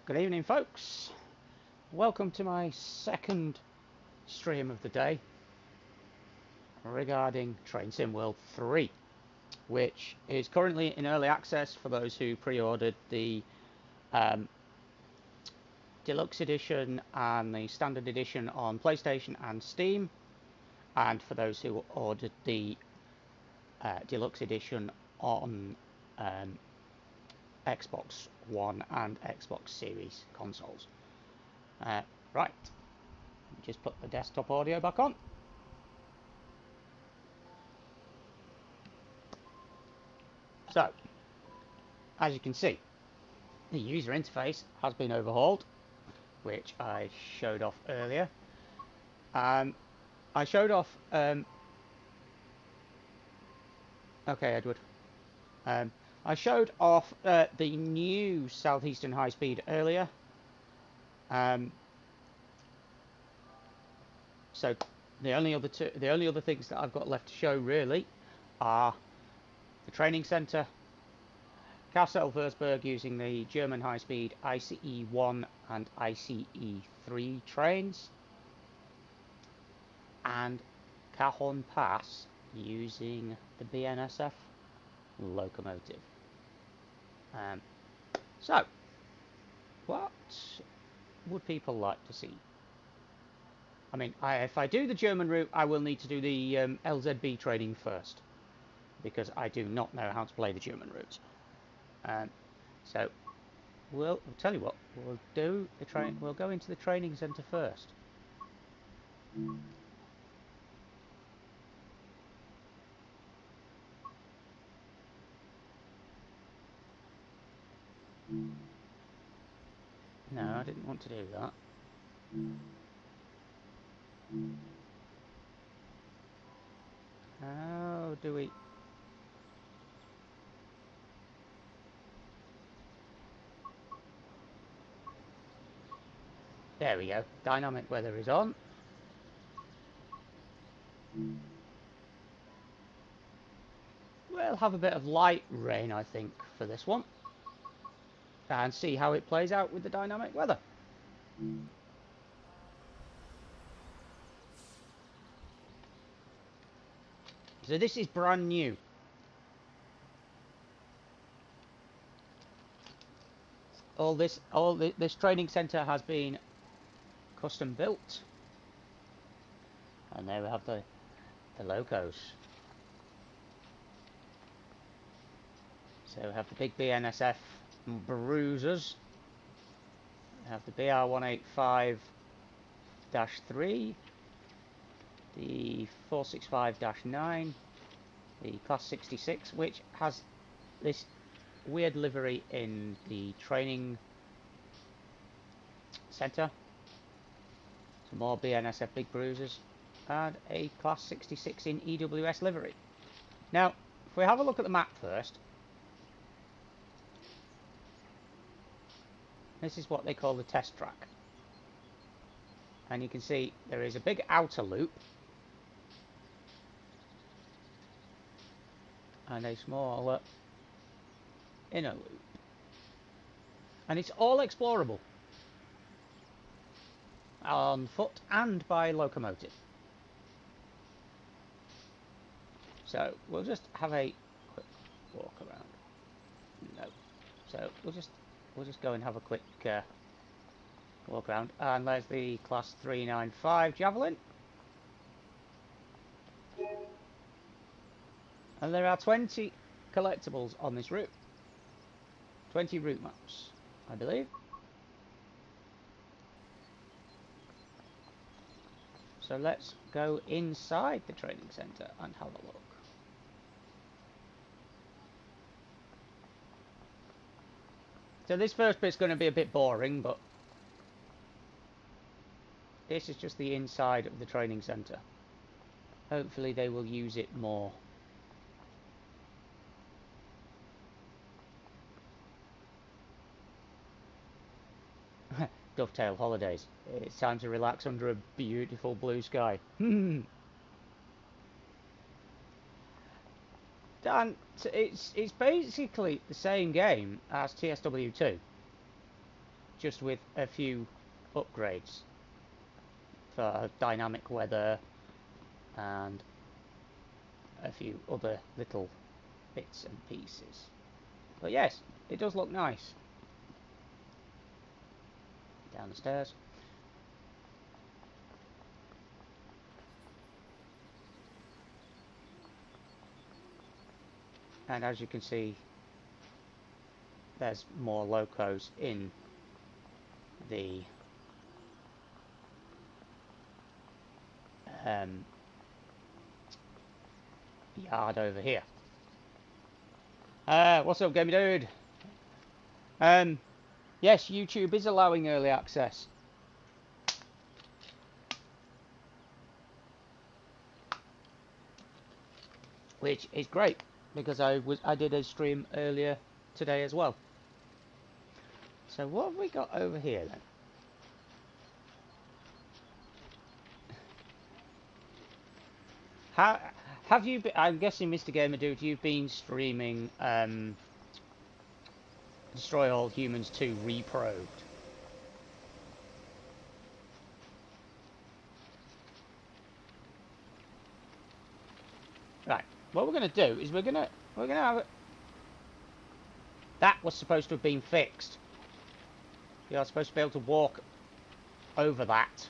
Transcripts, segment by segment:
Good evening, folks. Welcome to my second stream of the day regarding Train Sim World 3, which is currently in early access for those who pre-ordered the Deluxe Edition and the Standard Edition on PlayStation and Steam, and for those who ordered the Deluxe Edition on Xbox One and Xbox Series consoles. Right, just put the desktop audio back on. So, as you can see, the user interface has been overhauled, which I showed off earlier. I showed off... okay, Edward. I showed off the new Southeastern High Speed earlier. So the only other things that I've got left to show really are the training centre, Kassel-Würzburg using the German high-speed ICE-1 and ICE-3 trains, and Cajon Pass using the BNSF locomotive. So, what would people like to see? I mean, if I do the German route, I will need to do the LZB training first, because I do not know how to play the German routes. So, we'll tell you what, we'll do the train. We'll go into the training centre first. No, I didn't want to do that. How do we... There we go. Dynamic weather is on. We'll have a bit of light rain, I think, for this one. And see how it plays out with the dynamic weather. So this is brand new. This training centre has been custom built. And there we have the locos. So we have the big BNSF bruisers. We have the BR185-3, the 465-9, the Class 66, which has this weird livery in the training centre. Some more BNSF big bruisers, and a Class 66 in EWS livery. Now, if we have a look at the map first, this is what they call the test track. And you can see there is a big outer loop and a small inner loop. And it's all explorable on foot and by locomotive. So we'll just have a quick walk around. No. So we'll just go and have a quick walk around. And there's the Class 395 Javelin. And there are 20 collectibles on this route. 20 route maps, I believe. So let's go inside the training centre and have a look. So this first bit's going to be a bit boring, but this is just the inside of the training centre. Hopefully they will use it more. Dovetail holidays. It's time to relax under a beautiful blue sky. And it's basically the same game as TSW2. just with a few upgrades for dynamic weather and a few other little bits and pieces. But yes, it does look nice. Down the stairs. And as you can see, there's more locos in the yard over here. What's up, gamey dude? Yes, YouTube is allowing early access. Which is great, because I did a stream earlier today as well. So what have we got over here then? How have you been? I'm guessing, Mr. Gamer Dude, you've been streaming Destroy All Humans 2 Reprobed. Right. What we're gonna do is we're gonna have it. That was supposed to have been fixed. You're supposed to be able to walk over that.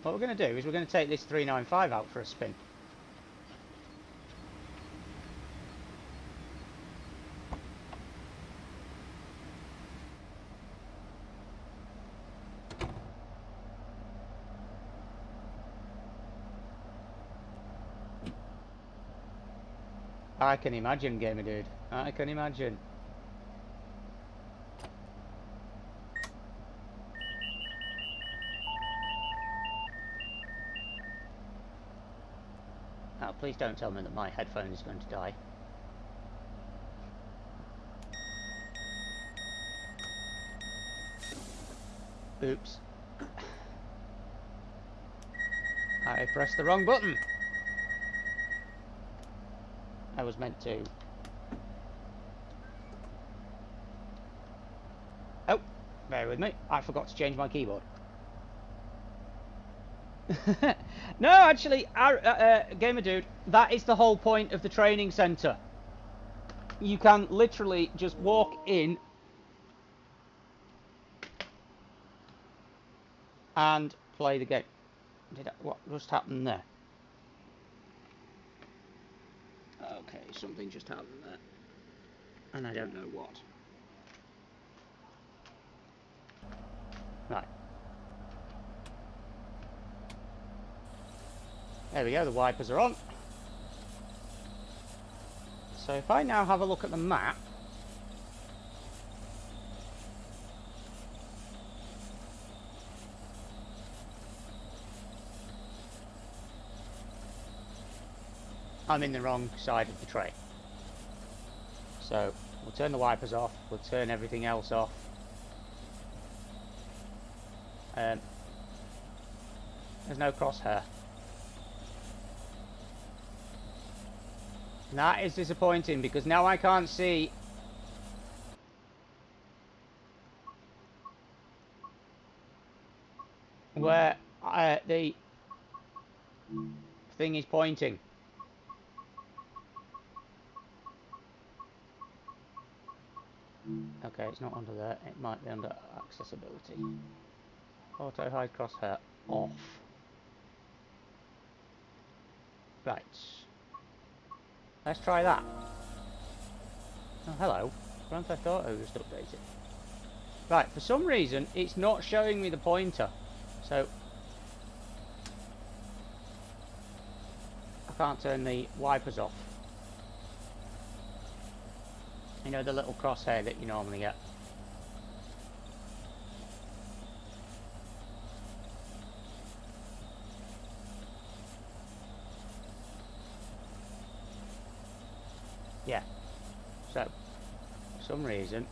What we're going to do is we're going to take this 395 out for a spin. I can imagine, gamer dude. I can imagine. Oh, please don't tell me that my headphone is going to die. Oops. I pressed the wrong button. I was meant to. Oh, bear with me. I forgot to change my keyboard. No, actually, gamer dude, that is the whole point of the training centre. You can literally just walk in and play the game. What just happened there? Okay, something just happened there, and I don't know what. Right. There we go, the wipers are on. So if I now have a look at the map, I'm in the wrong side of the tray. So we'll turn the wipers off, we'll turn everything else off. There's no crosshair. And that is disappointing because now I can't see where the thing is pointing. Okay, it's not under there. It might be under accessibility. Auto hide crosshair off. Right. Let's try that. Oh, hello. Grand Theft Auto just updated. Right, for some reason, it's not showing me the pointer. So, I can't turn the wipers off. You know, the little crosshair that you normally get. Yeah. So, for some reason,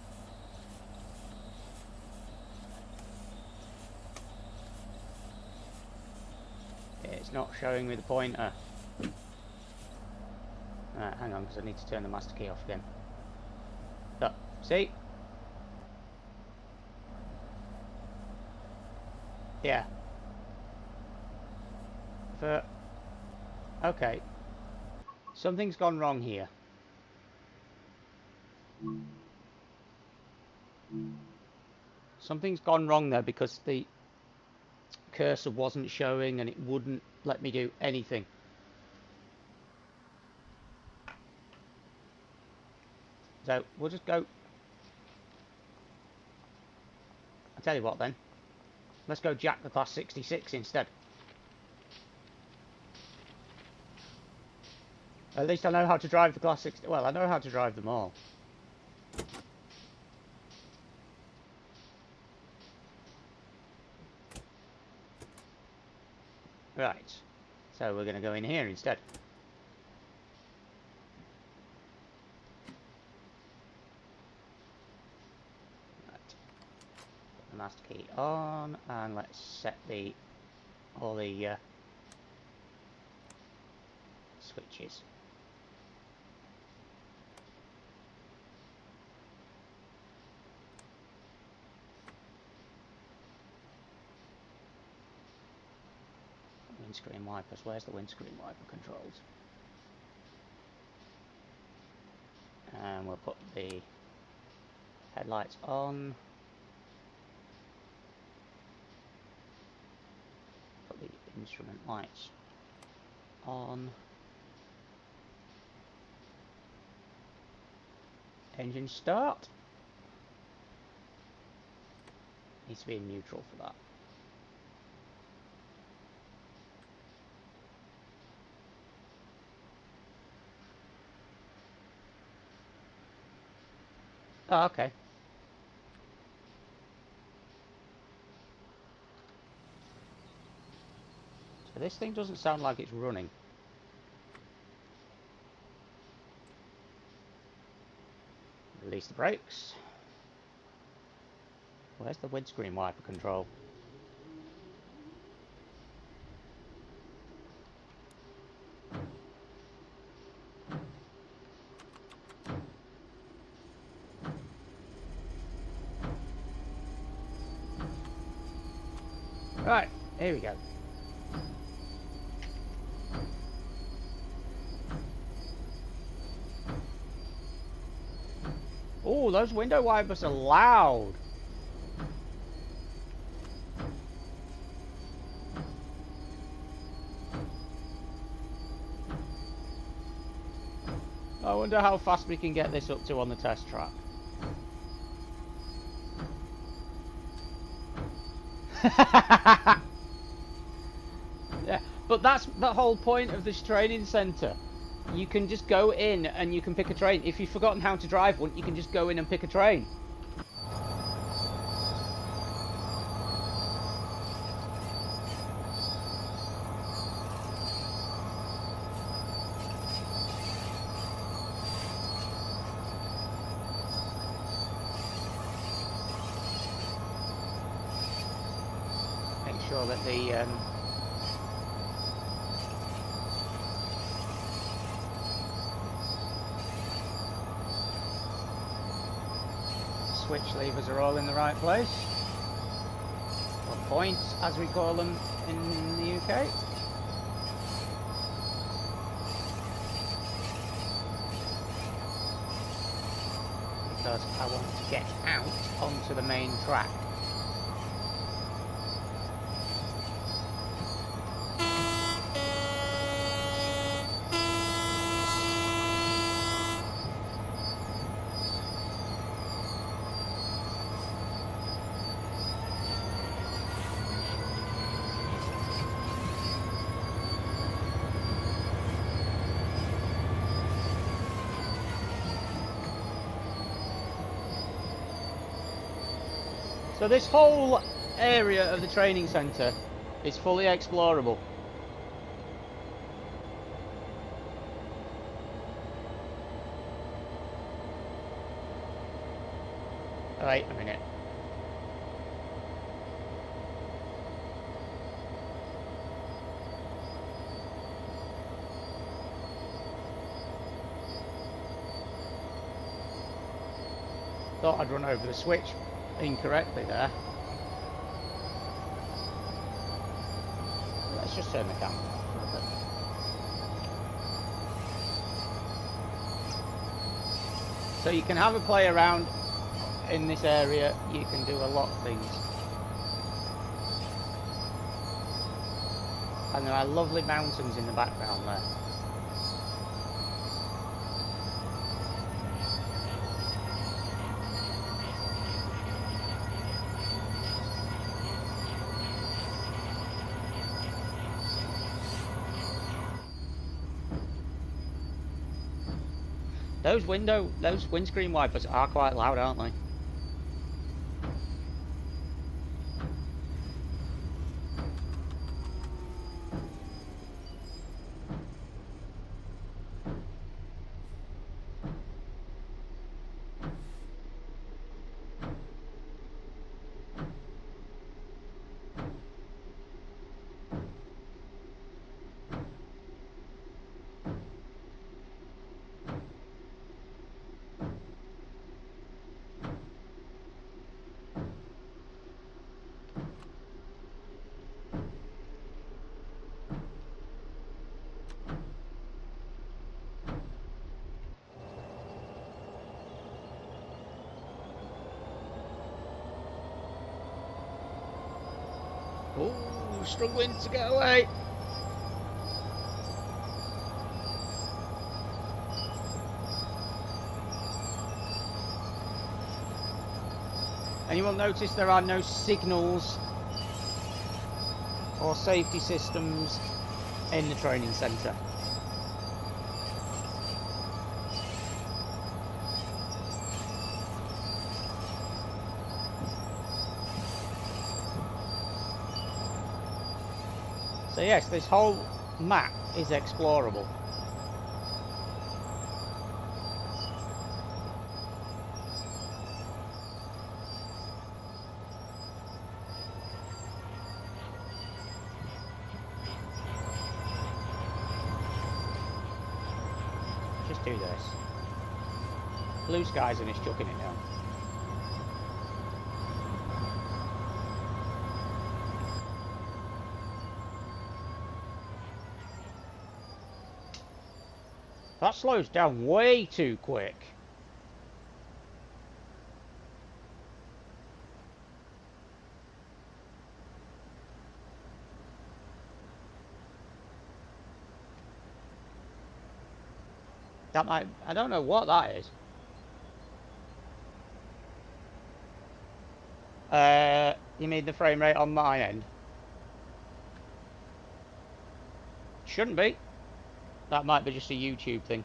it's not showing me the pointer. Hang on, because I need to turn the master key off again. See? Yeah. Okay. Something's gone wrong here. Something's gone wrong there because the cursor wasn't showing and it wouldn't let me do anything. So we'll just go. I'll tell you what then. Let's go jack the Class 66 instead. At least I know how to drive the Class 60. Well, I know how to drive them all. Right. So we're going to go in here instead. Right. Put the master key on, and let's set all the switches. Windscreen wipers. Where's the windscreen wiper controls? And we'll put the headlights on. Put the instrument lights on. Engine start. Needs to be in neutral for that. Oh, okay. So this thing doesn't sound like it's running. Release the brakes. Where's the windscreen wiper control? Right, here we go. Oh, those window wipers are loud. I wonder how fast we can get this up to on the test track. Yeah, but that's the whole point of this training centre. You can just go in and you can pick a train. If you've forgotten how to drive one, you can just go in and pick a train. Make sure that the switch levers are all in the right place, or points as we call them in the UK. Because I want to get out onto the main track. So this whole area of the training centre is fully explorable. Wait a minute. Thought I'd run over the switch incorrectly there. Let's just turn the camera off for a bit. So you can have a play around in this area. You can do a lot of things. And there are lovely mountains in the background there. Those windscreen wipers are quite loud, aren't they? Oh, struggling to get away. And you will notice there are no signals or safety systems in the training centre. So yes, this whole map is explorable. Just do this. Blue skies and it's chucking it down. That slows down way too quick. That might, I don't know what that is. You mean the frame rate on my end? Shouldn't be. That might be just a YouTube thing.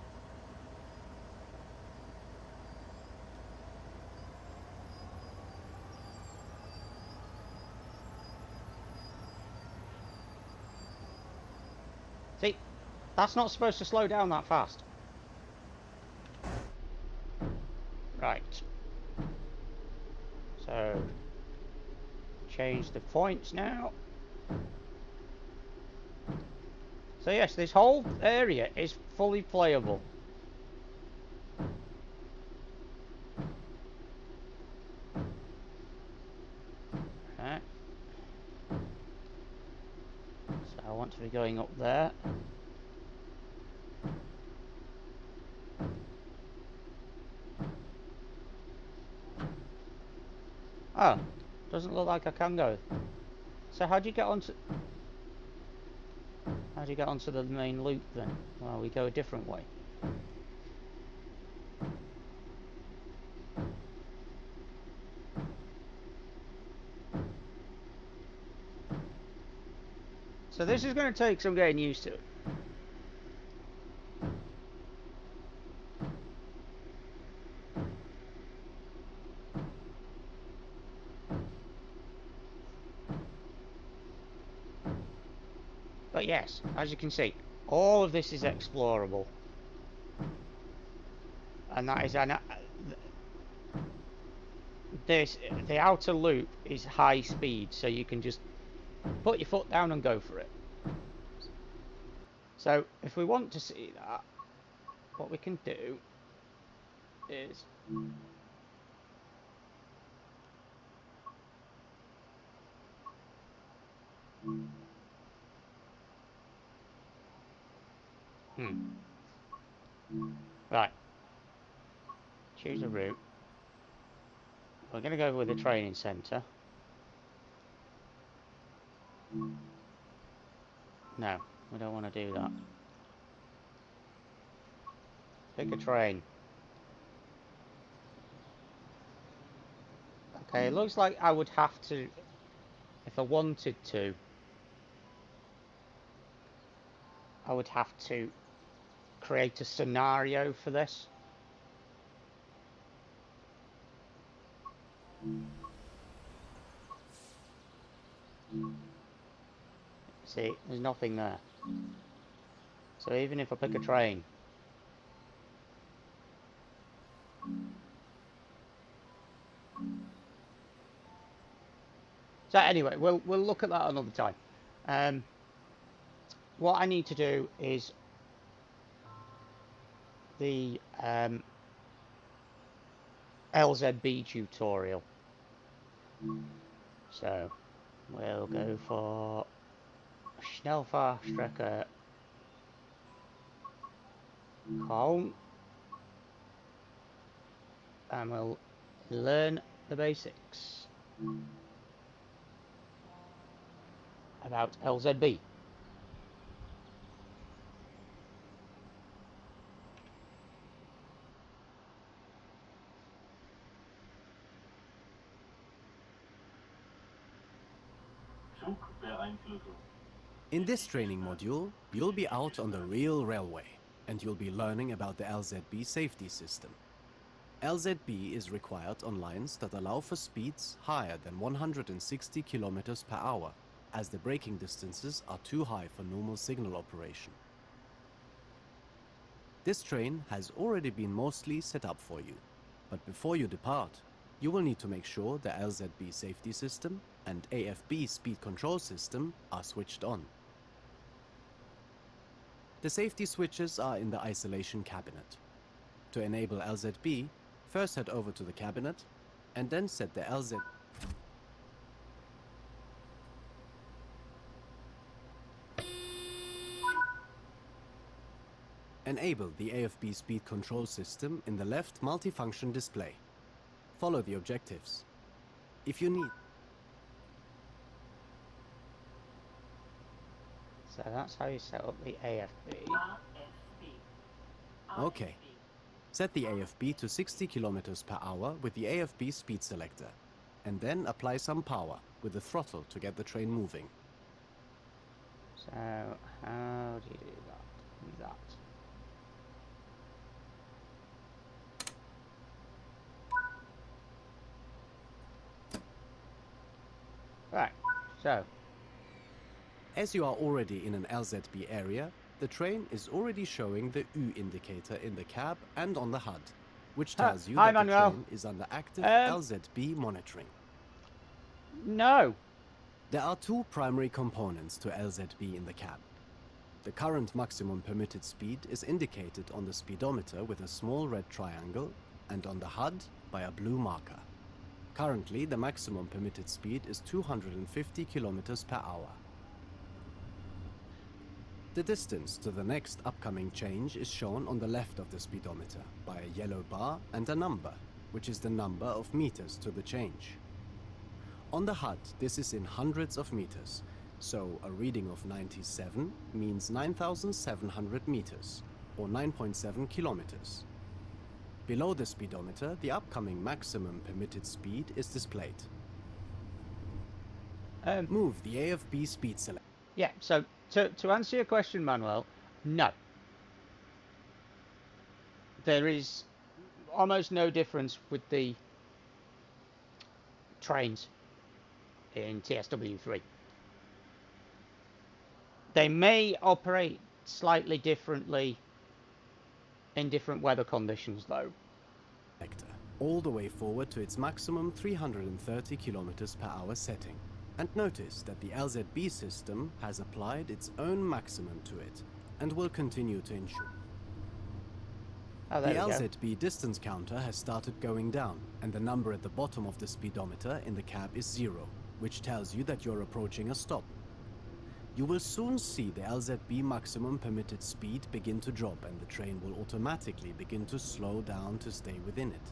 See, that's not supposed to slow down that fast. Right. So, change the points now. So yes, this whole area is fully playable. Right. So I want to be going up there. Oh, doesn't look like I can go. So how do you get onto the main loop then? Well, we go a different way. So this is going to take some getting used to. But yes, as you can see, all of this is explorable. And that is the outer loop is high speed, so you can just put your foot down and go for it. So if we want to see that, what we can do is Right. Choose a route. We're going to go with the training centre. No, we don't want to do that. Pick a train. Okay, it looks like I would have to, if I wanted to, I would have to create a scenario for this. See, there's nothing there. So even if I pick a train, so anyway, we'll look at that another time. What I need to do is the LZB tutorial. So we'll go for Schnellfahrstrecke Köln, and we'll learn the basics about LZB. In this training module, you'll be out on the real railway, and you'll be learning about the LZB safety system. LZB is required on lines that allow for speeds higher than 160 kilometers per hour, as the braking distances are too high for normal signal operation. This train has already been mostly set up for you, but before you depart, you will need to make sure the LZB safety system and AFB speed control system are switched on. The safety switches are in the isolation cabinet. To enable LZB, first head over to the cabinet and then set the LZ. Enable the AFB speed control system in the left multifunction display. Follow the objectives. If you need. So that's how you set up the AFB. Okay. Set the AFB to 60 kilometers per hour with the AFB speed selector, and then apply some power with the throttle to get the train moving. So how do you do that? Do that. Right, so. As you are already in an LZB area, the train is already showing the U indicator in the cab and on the HUD, which tells you that the train is under active LZB monitoring. No. There are two primary components to LZB in the cab. The current maximum permitted speed is indicated on the speedometer with a small red triangle and on the HUD by a blue marker. Currently, the maximum permitted speed is 250 kilometers per hour. The distance to the next upcoming change is shown on the left of the speedometer by a yellow bar and a number, which is the number of meters to the change. On the HUD, this is in hundreds of meters, so a reading of 97 means 9,700 meters, or 9.7 kilometers. Below the speedometer, the upcoming maximum permitted speed is displayed. Move the AFB speed select. Yeah, so to answer your question, Manuel, no. There is almost no difference with the trains in TSW3. They may operate slightly differently in different weather conditions, though. All the way forward to its maximum 330 kilometers per hour setting. And notice that the LZB system has applied its own maximum to it and will continue to ensure. Oh, the LZB distance counter has started going down, and the number at the bottom of the speedometer in the cab is 0, which tells you that you're approaching a stop. You will soon see the LZB maximum permitted speed begin to drop, and the train will automatically begin to slow down to stay within it.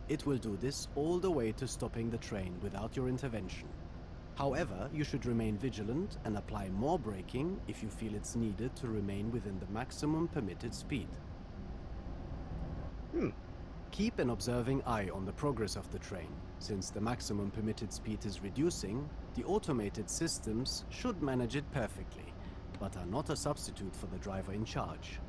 It will do this all the way to stopping the train without your intervention. However, you should remain vigilant and apply more braking if you feel it's needed to remain within the maximum permitted speed. Keep an observing eye on the progress of the train. Since the maximum permitted speed is reducing, the automated systems should manage it perfectly, but are not a substitute for the driver in charge.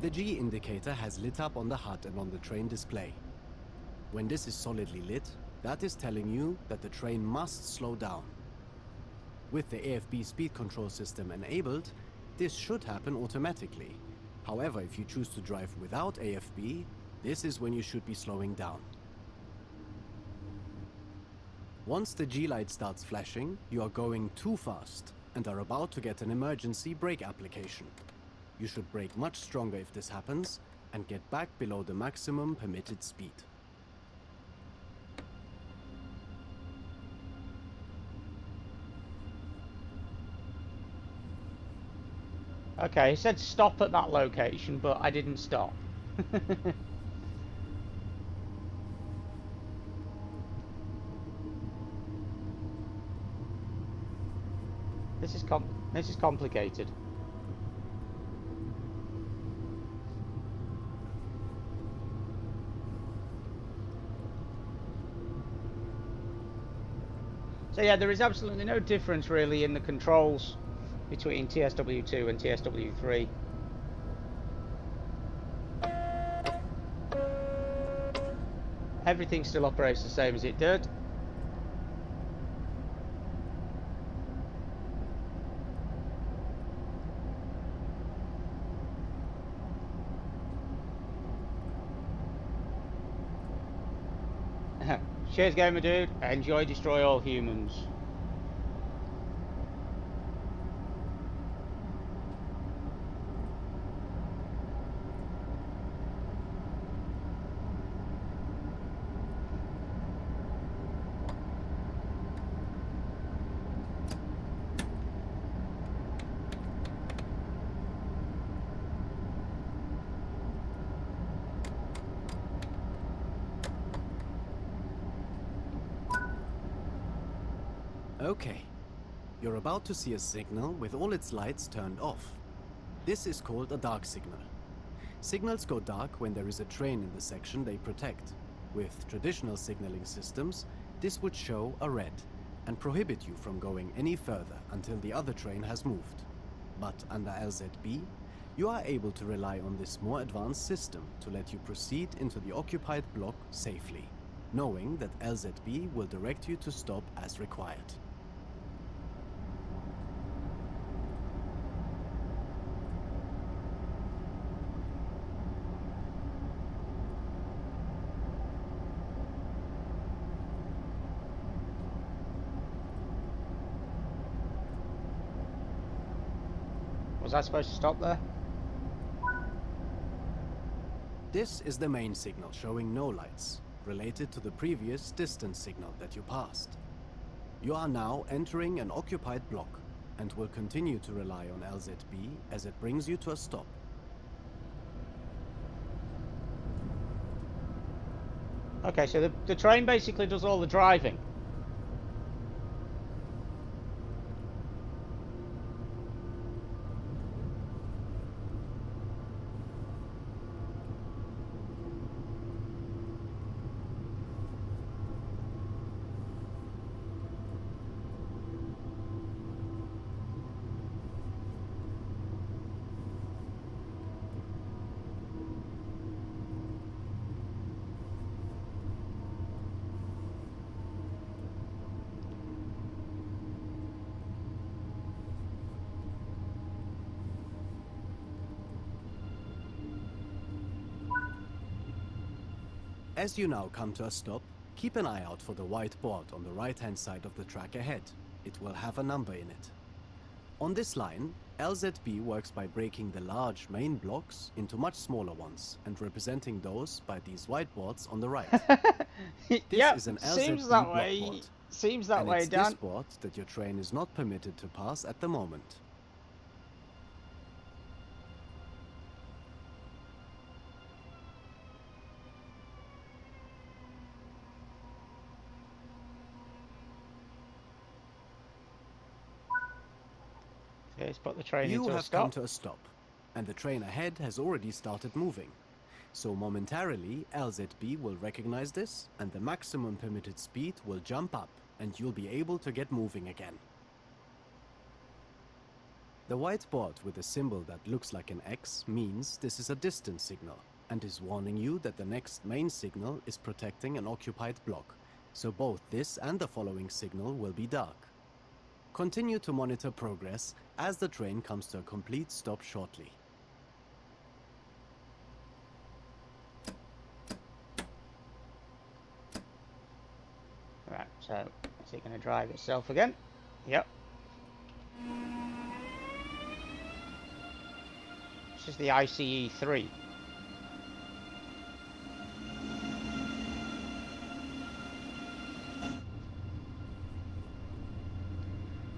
The G indicator has lit up on the HUD and on the train display. When this is solidly lit, that is telling you that the train must slow down. With the AFB speed control system enabled, this should happen automatically. However, if you choose to drive without AFB, this is when you should be slowing down. Once the G light starts flashing, you are going too fast and are about to get an emergency brake application. You should brake much stronger if this happens and get back below the maximum permitted speed. Okay, it said stop at that location, but I didn't stop. This is complicated. So yeah, there is absolutely no difference really in the controls between TSW2 and TSW3. Everything still operates the same as it did. Cheers, gamer dude. Enjoy Destroy All Humans. Okay, you're about to see a signal with all its lights turned off. This is called a dark signal. Signals go dark when there is a train in the section they protect. With traditional signaling systems, this would show a red and prohibit you from going any further until the other train has moved. But under LZB, you are able to rely on this more advanced system to let you proceed into the occupied block safely, knowing that LZB will direct you to stop as required. Was I supposed to stop there? This is the main signal showing no lights, related to the previous distance signal that you passed. You are now entering an occupied block, and will continue to rely on LZB as it brings you to a stop. Okay, so the train basically does all the driving. As you now come to a stop, keep an eye out for the white board on the right-hand side of the track ahead. It will have a number in it. On this line, LZB works by breaking the large main blocks into much smaller ones and representing those by these white boards on the right. This Yep, is an seems LZB that block way. board. Seems that And way, it's this Dan. board that your train is not permitted to pass at the moment. Okay, let's put the train You into a have come stop. to a stop, and the train ahead has already started moving. So momentarily, LZB will recognize this, and the maximum permitted speed will jump up, and you'll be able to get moving again. The white board with a symbol that looks like an X means this is a distance signal, and is warning you that the next main signal is protecting an occupied block, so both this and the following signal will be dark. Continue to monitor progress as the train comes to a complete stop shortly. Right, so is it going to drive itself again? Yep. This is the ICE3.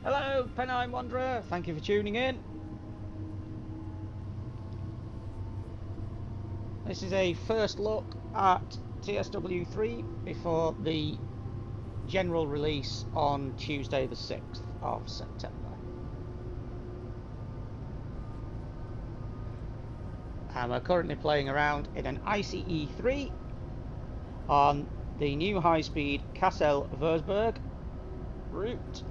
Hello, Pennine Wanderer. Thank you for tuning in. This is a first look at TSW3 before the general release on Tuesday the 6th of September. And we're currently playing around in an ICE3 on the new high-speed Kassel-Würzburg route.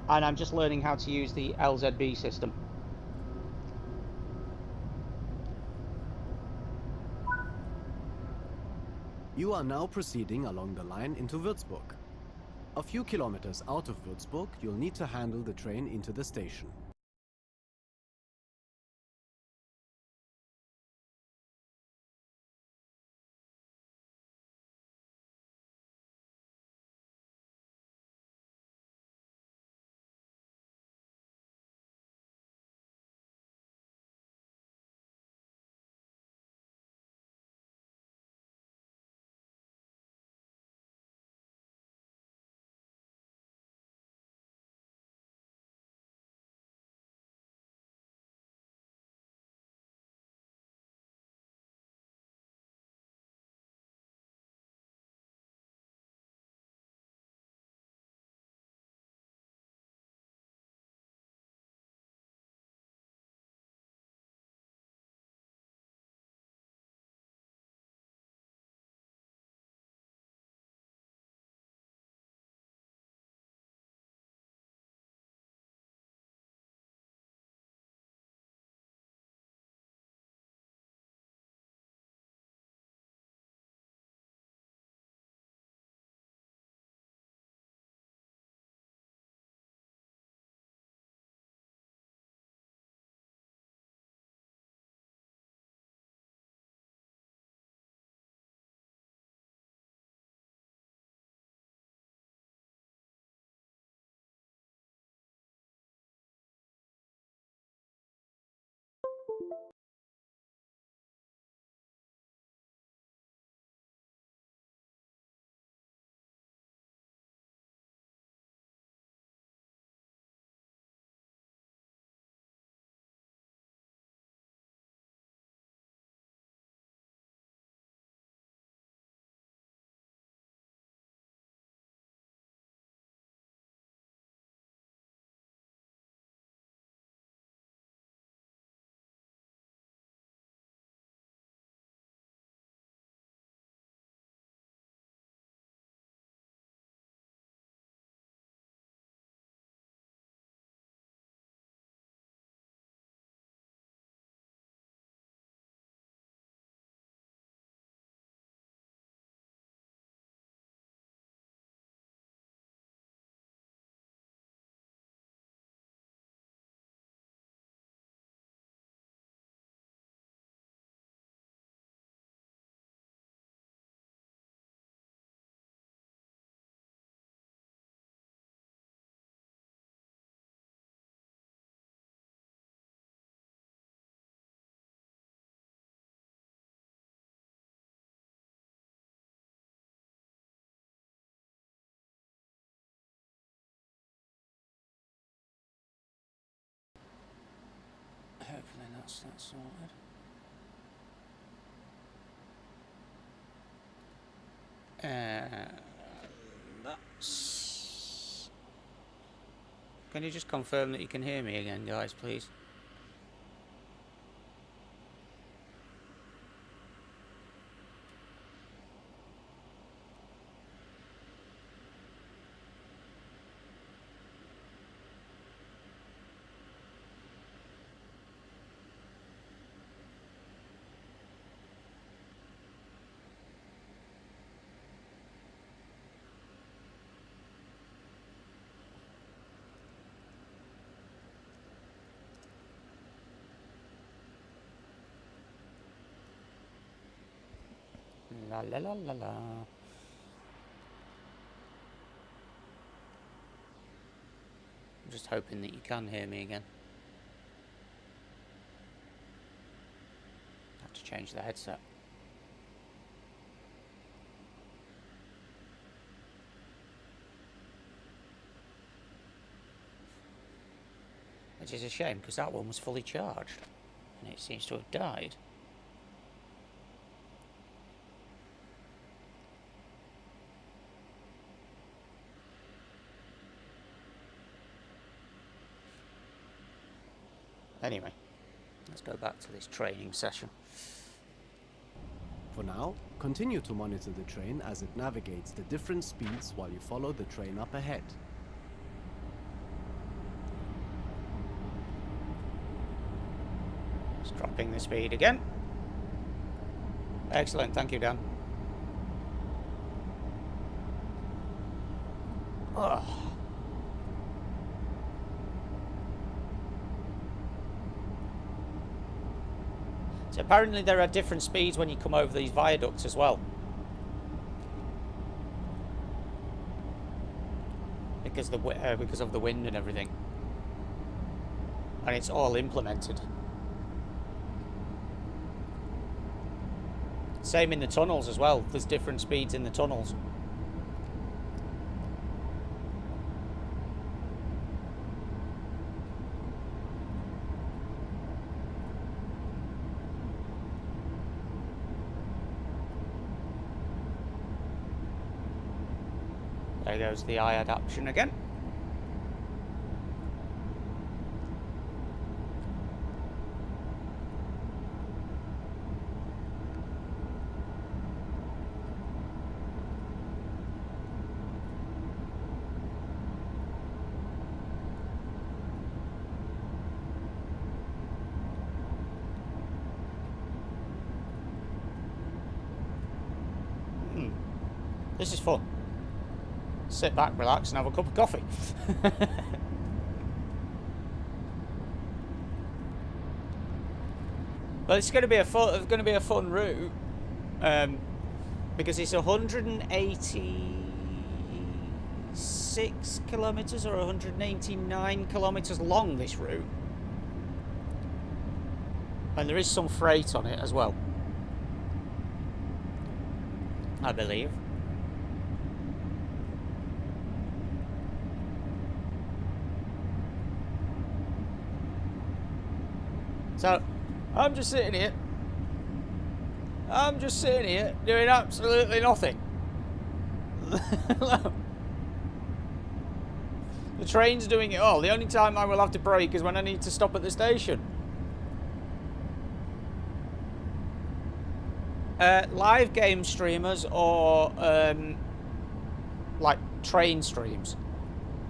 And I'm just learning how to use the LZB system. You are now proceeding along the line into Würzburg. A few kilometers out of Würzburg, you'll need to handle the train into the station. hopefully that's sorted. That's... Can you just confirm that you can hear me again, guys, please? La la la la la. I'm just hoping that you can hear me again. I have to change the headset. Which is a shame, because that one was fully charged. And it seems to have died. Anyway, let's go back to this training session. For now, continue to monitor the train as it navigates the different speeds while you follow the train up ahead. Just dropping the speed again. Excellent, thank you, Dan. Oh. So apparently there are different speeds when you come over these viaducts as well. Because of the wind and everything. And it's all implemented. Same in the tunnels as well. There's different speeds in the tunnels. There goes the eye adaptation again. This is fun. Sit back, relax, and have a cup of coffee. Well, it's going to be a fun route, because it's 186 kilometers or 189 kilometers long. This route, and there is some freight on it as well, I believe. So, I'm just sitting here doing absolutely nothing. The train's doing it all. The only time I will have to brake is when I need to stop at the station. Live game streamers or like train streams.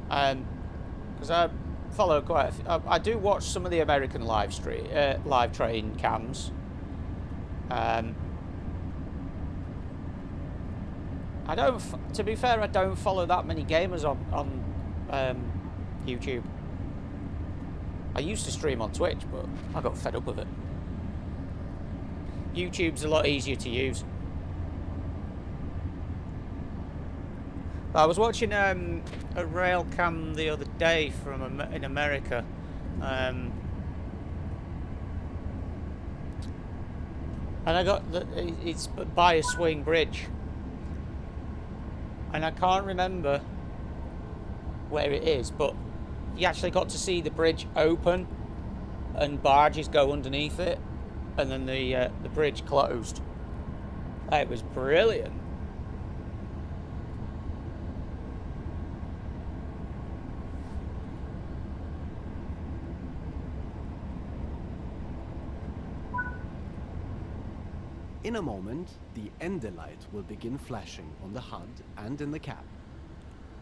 Because I follow quite a few, I do watch some of the American live train cams. I don't, to be fair, I don't follow that many gamers on YouTube. I used to stream on Twitch, but I got fed up with it. YouTube's a lot easier to use. I was watching a rail cam the other day from in America. And I got it's by a swing bridge, and I can't remember where it is, but you actually got to see the bridge open and barges go underneath it, and then the bridge closed. It was brilliant. In a moment, the ender light will begin flashing on the HUD and in the cab.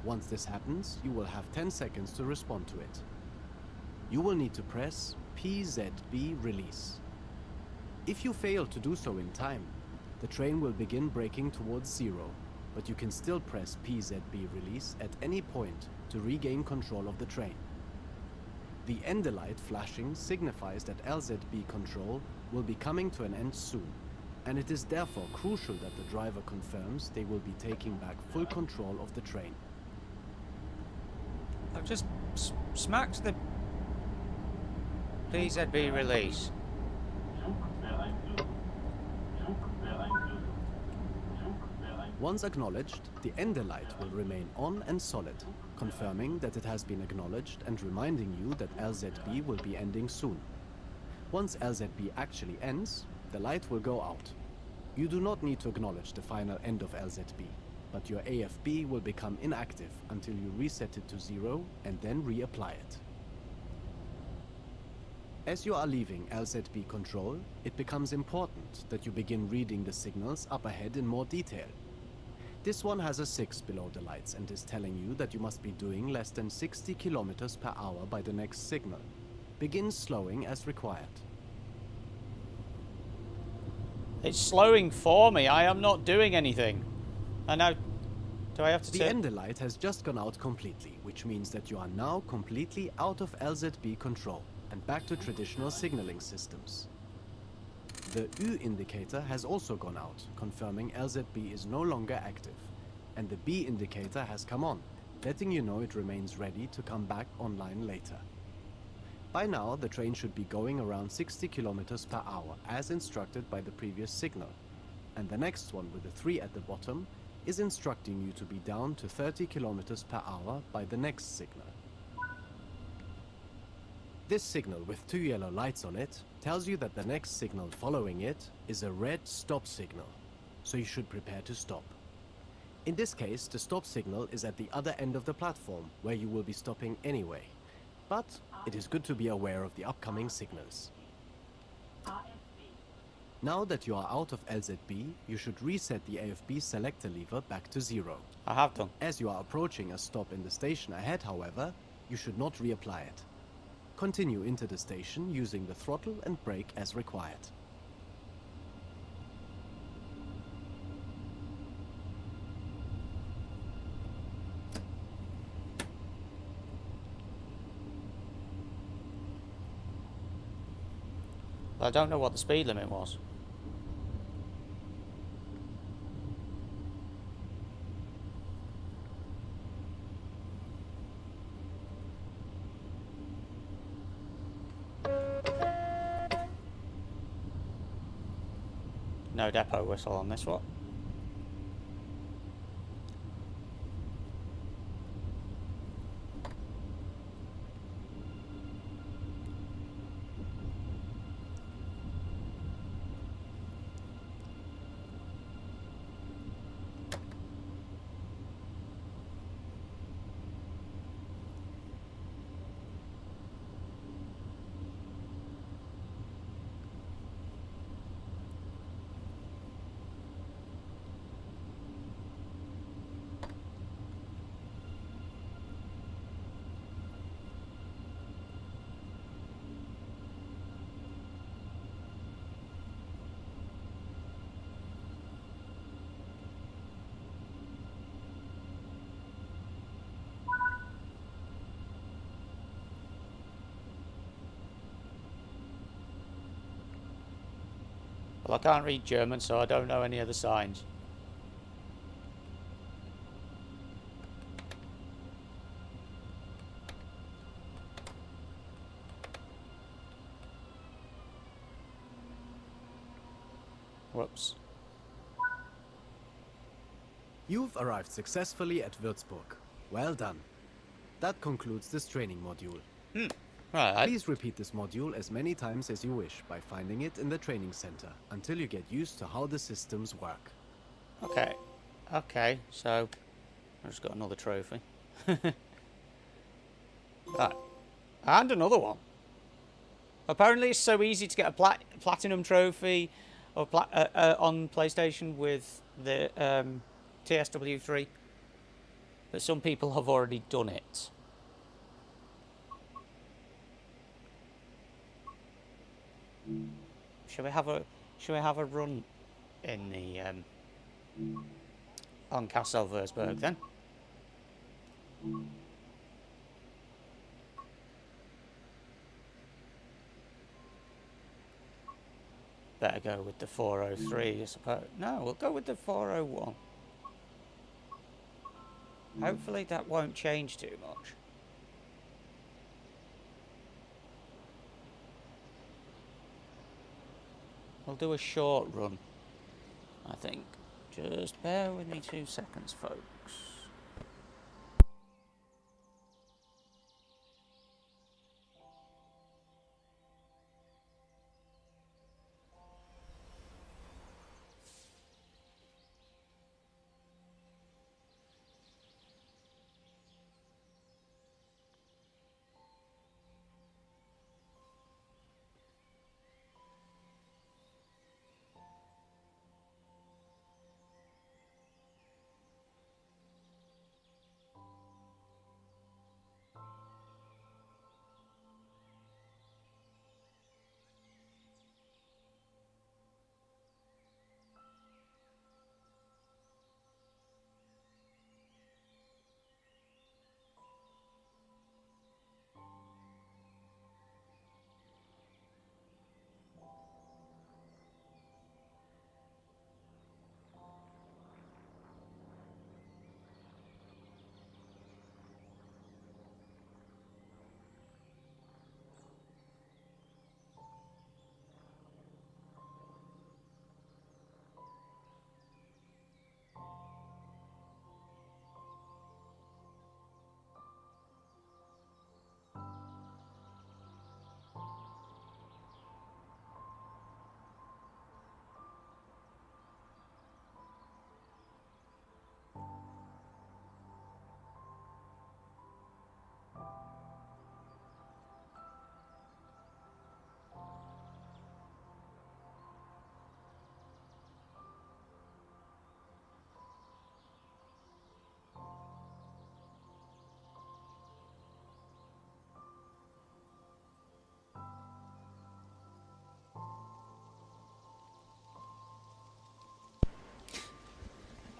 Once this happens, you will have 10 seconds to respond to it. You will need to press PZB release. If you fail to do so in time, the train will begin braking towards zero, but you can still press PZB release at any point to regain control of the train. The ender light flashing signifies that LZB control will be coming to an end soon, and it is therefore crucial that the driver confirms they will be taking back full control of the train. I've just smacked the PZB release. Once acknowledged, the ender light will remain on and solid, confirming that it has been acknowledged and reminding you that LZB will be ending soon. Once LZB actually ends, the light will go out. You do not need to acknowledge the final end of LZB, but your AFB will become inactive until you reset it to zero and then reapply it. As you are leaving LZB control, it becomes important that you begin reading the signals up ahead in more detail. This one has a 6 below the lights and is telling you that you must be doing less than 60 kilometers per hour by the next signal. Begin slowing as required. It's slowing for me. I am not doing anything. And now, do I have to The ender light has just gone out completely, which means that you are now completely out of LZB control and back to traditional signaling systems. The U indicator has also gone out, confirming LZB is no longer active, and the B indicator has come on, letting you know it remains ready to come back online later. By now, the train should be going around 60 kilometers per hour, as instructed by the previous signal, and the next one with the 3 at the bottom is instructing you to be down to 30 kilometers per hour by the next signal. This signal with 2 yellow lights on it tells you that the next signal following it is a red stop signal, so you should prepare to stop. In this case, the stop signal is at the other end of the platform, where you will be stopping anyway, but it is good to be aware of the upcoming signals. Now that you are out of LZB, you should reset the AFB selector lever back to 0. I have done. As you are approaching a stop in the station ahead, however, you should not reapply it. Continue into the station using the throttle and brake as required. I don't know what the speed limit was. No depot whistle on this one. Well, I can't read German, so I don't know any other signs. Whoops. You've arrived successfully at Würzburg. Well done. That concludes this training module. Right. Please repeat this module as many times as you wish by finding it in the training center until you get used to how the systems work. Okay. Okay, so I just got another trophy. Right. And another one. Apparently it's so easy to get a platinum trophy or on PlayStation with the TSW3 that some people have already done it. Shall we have a run in the on Castle Versberg then? Better go with the 403, I suppose. No, we'll go with the 401. Hopefully that won't change too much. We'll do a short run, I think. Just bear with me 2 seconds, folks.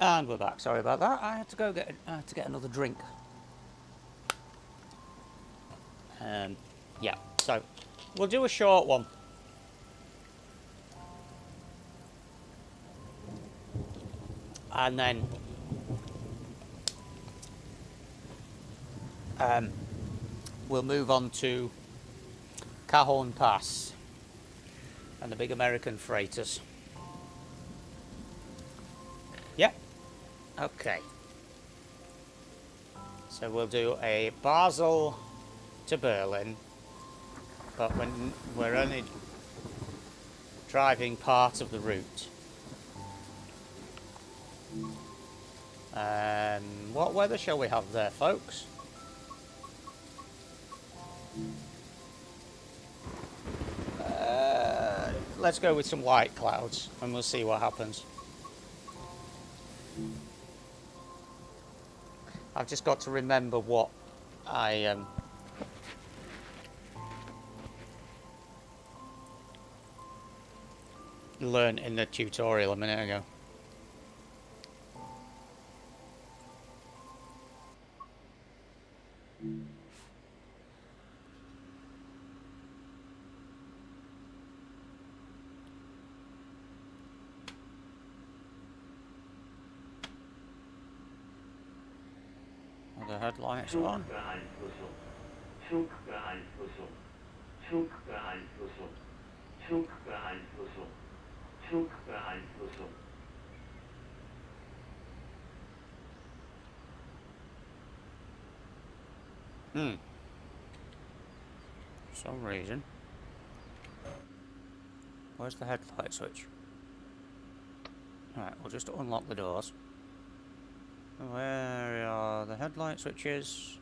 And we're back. Sorry about that. I had to go get another drink. Yeah. So we'll do a short one. And then we'll move on to Cajon Pass and the big American freighters. Yeah. Okay. So we'll do a Basel to Berlin, but when we're only driving part of the route. What weather shall we have there, folks? Let's go with some white clouds and we'll see what happens. I've just got to remember what I learned in the tutorial a minute ago. The headlights on. some reason. Where's the headlight switch? Right, we'll just unlock the doors. Where are the headlight switches?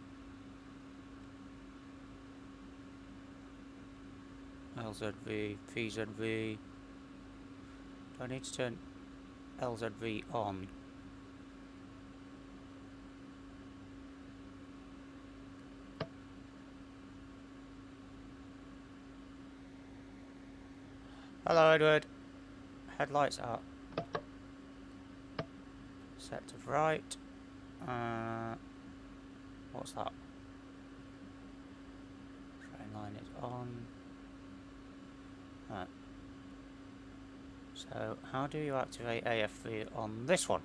LZV, PZV. Do I need to turn LZV on? Hello, Edward. Headlights are set to right. What's that? Train line is on. Right. So, how do you activate AFV on this one?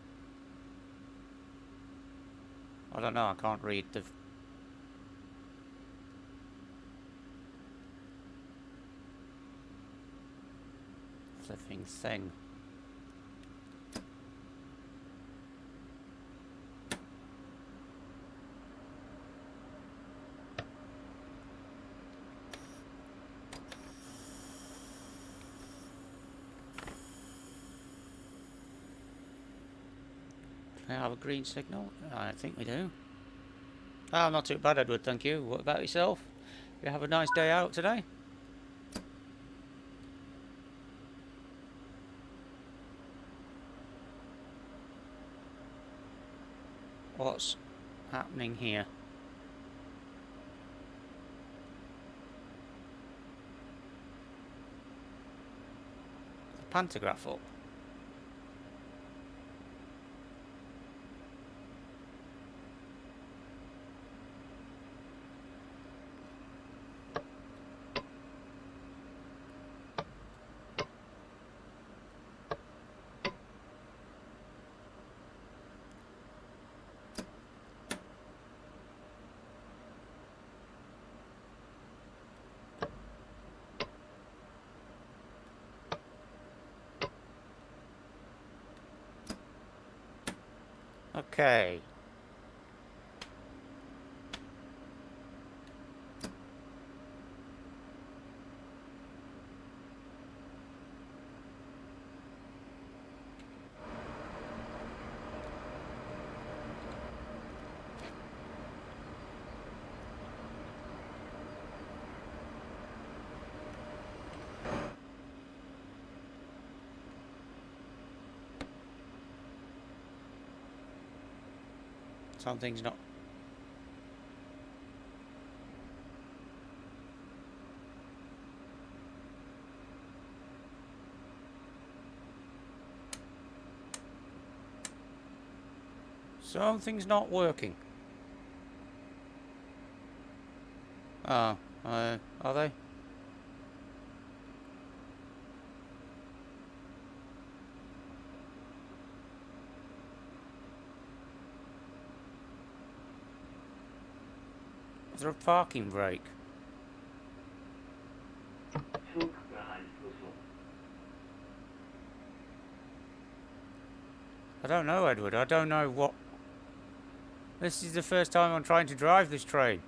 I don't know, I can't read the flipping thing. Do I have a green signal? I think we do. Oh, not too bad, Edward, thank you. What about yourself? You have a nice day out today? What's happening here? The pantograph up. Okay. Something's not. Something's not working. Oh, are they? Is there a parking brake? I don't know, Edward. I don't know what... This is the first time I'm trying to drive this train.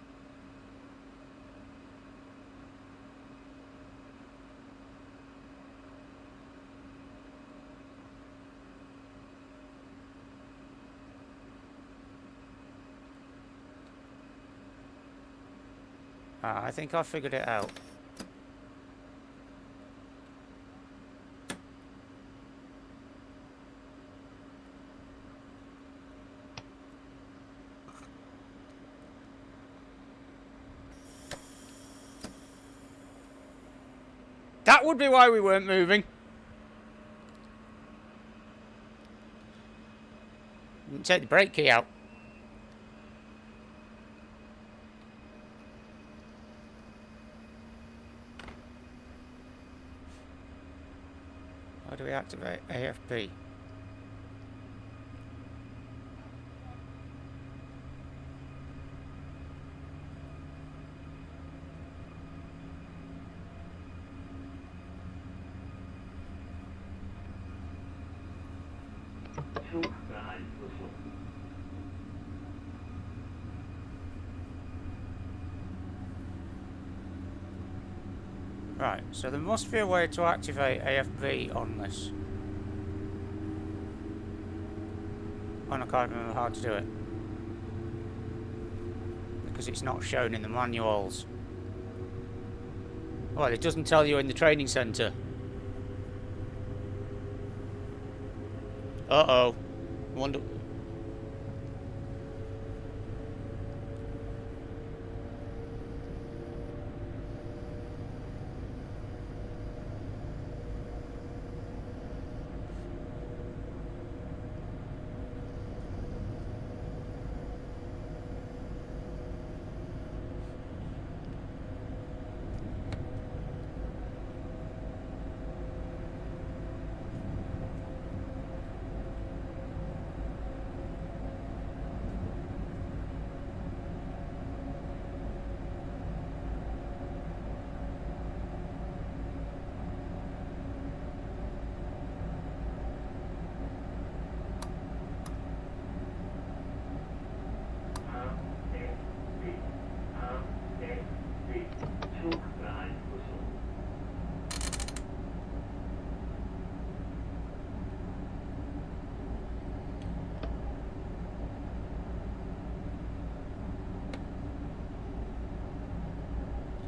Ah, I think I figured it out. That would be why we weren't moving. Take the brake key out. How do we activate AFP? Right, so there must be a way to activate AFB on this. And I can't remember how to do it. Because it's not shown in the manuals. Well, it doesn't tell you in the training centre. Uh-oh. Wonder...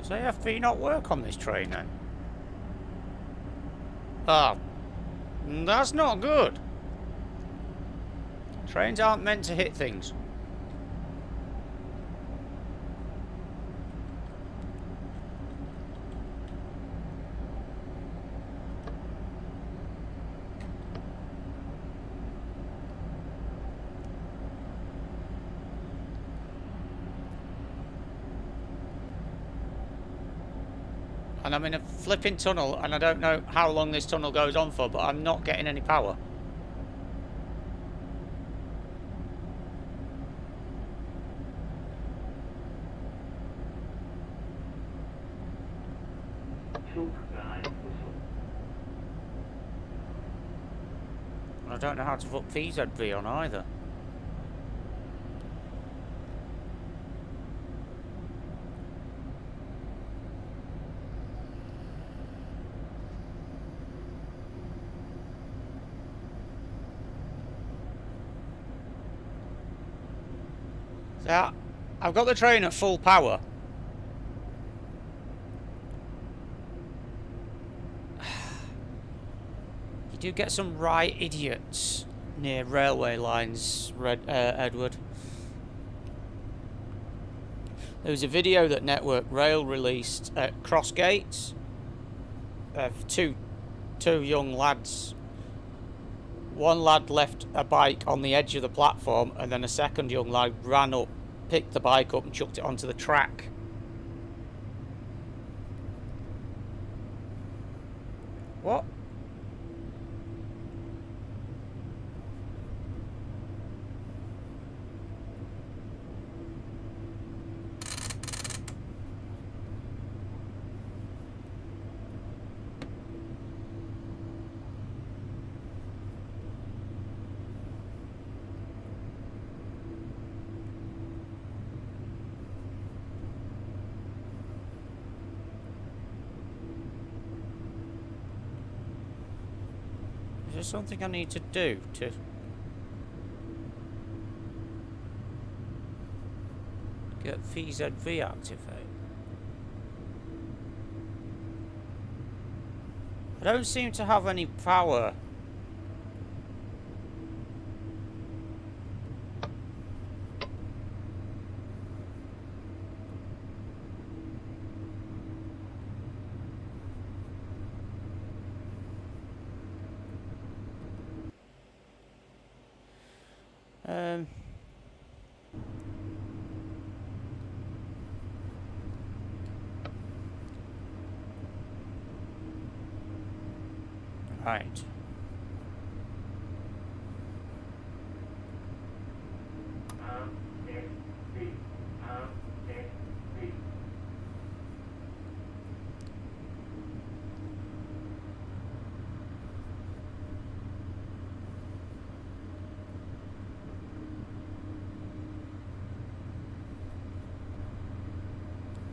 Does AFB not work on this train then? Oh, that's not good. Trains aren't meant to hit things. And I'm in a flipping tunnel, and I don't know how long this tunnel goes on for, but I'm not getting any power. And I don't know how to put TSW3 on either. So, I've got the train at full power. You do get some right idiots near railway lines, Edward. There was a video that Network Rail released at Crossgates of two young lads. One lad left a bike on the edge of the platform, and then a second young lad ran up, picked the bike up and chucked it onto the track. What? Is there something I need to do to get TSW3 activated? I don't seem to have any power. Right.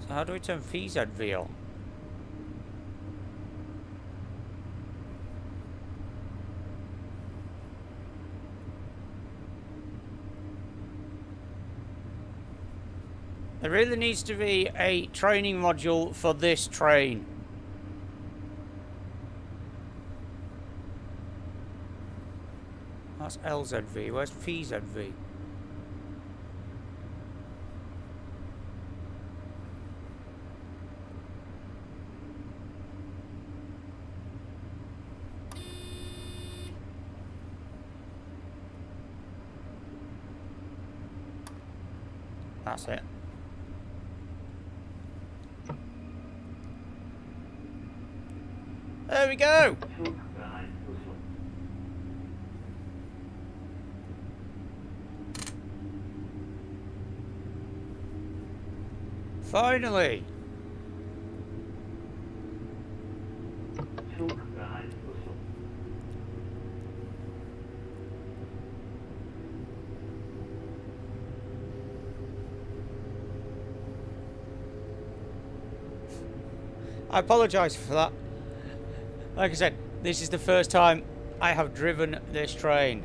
So how do we turn TSW on? There really needs to be a training module for this train. That's LZV. Where's PZV? That's it. There we go! Finally! I apologise for that. Like I said, this is the first time I have driven this train.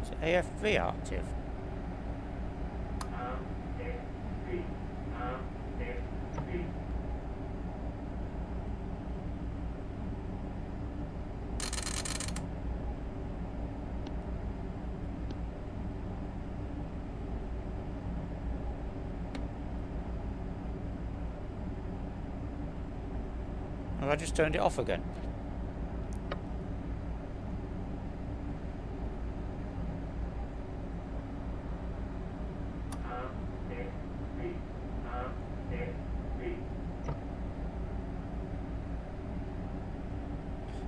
Is AFV active? Have I just turned it off again?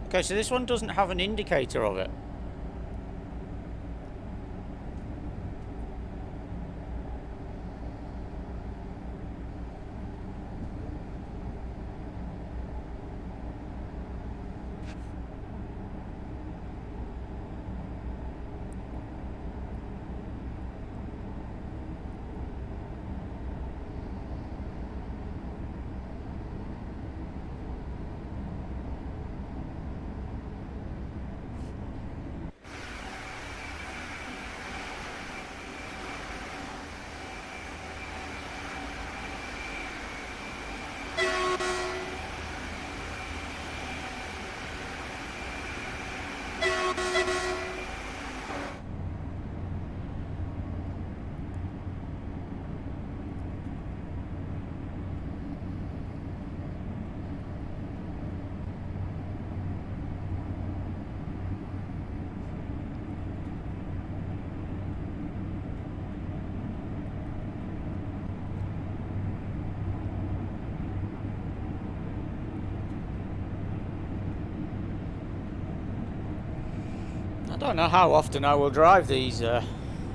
Okay, so this one doesn't have an indicator of it. I don't know how often I will drive these this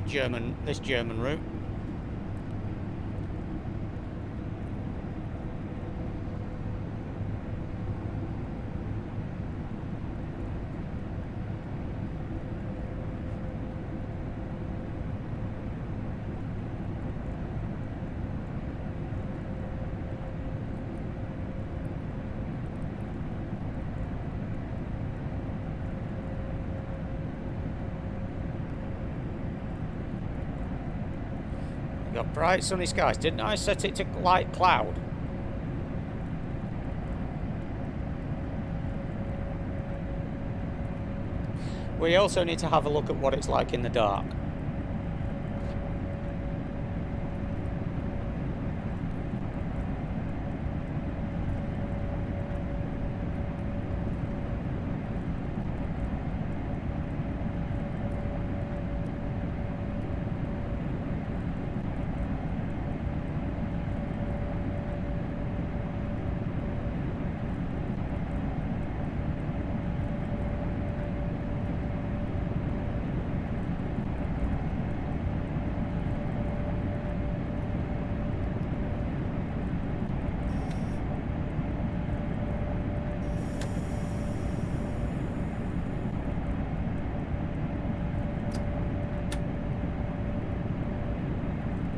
German route. Got bright sunny skies. Didn't I set it to light cloud? We also need to have a look at what it's like in the dark.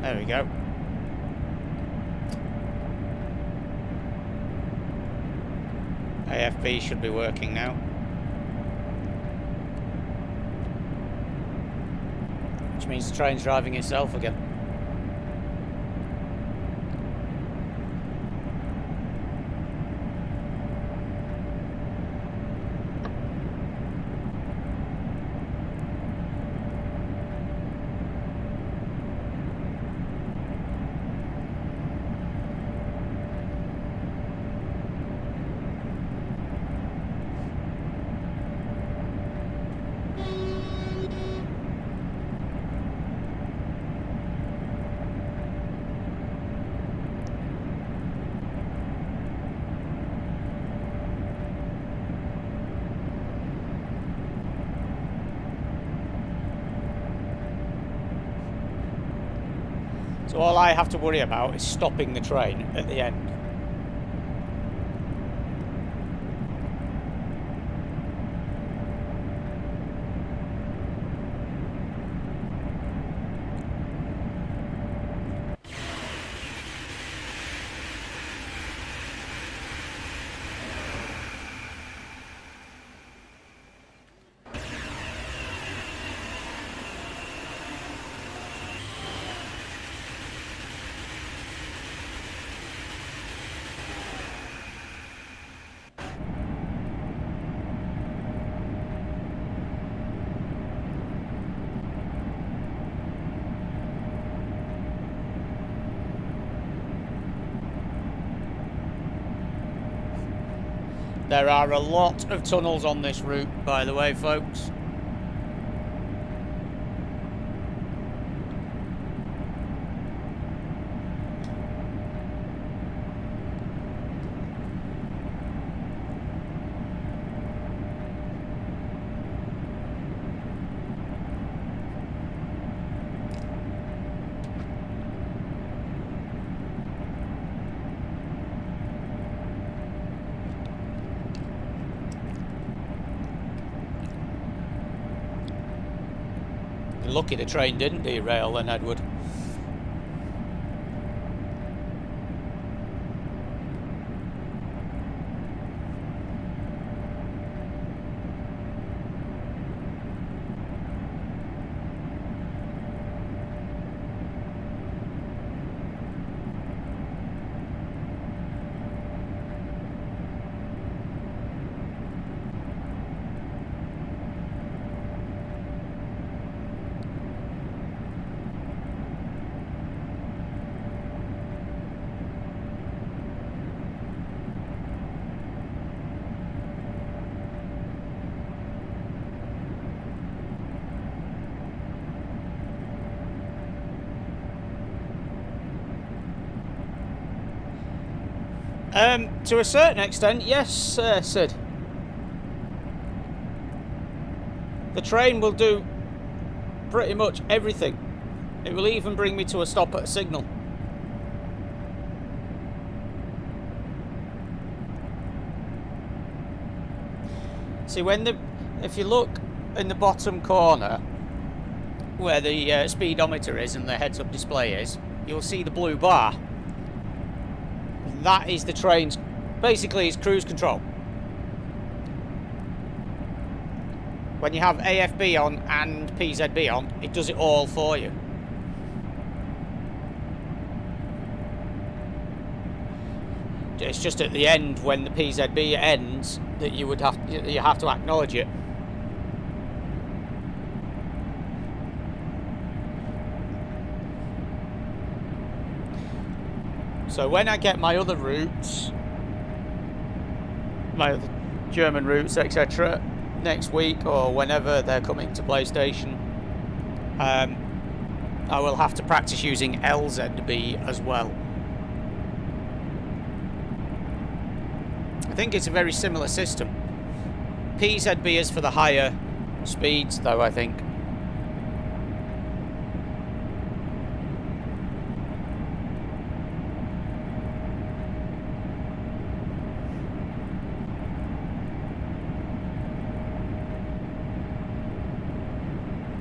There we go. AFB should be working now. Which means the train's driving itself again. So all I have to worry about is stopping the train at the end. There are a lot of tunnels on this route, by the way, folks. Lucky the train didn't derail then, Edward. To a certain extent, yes, Sid. The train will do pretty much everything. It will even bring me to a stop at a signal. See, if you look in the bottom corner where the speedometer is and the heads-up display is, you'll see the blue bar. That is the train's, basically, it's cruise control. When you have AFB on and PZB on, it does it all for you. It's just at the end, when the PZB ends, that you have to acknowledge it. So when I get my other routes, my other German routes, etc., next week or whenever they're coming to PlayStation, I will have to practice using LZB as well. I think it's a very similar system. PZB is for the higher speeds, though, I think.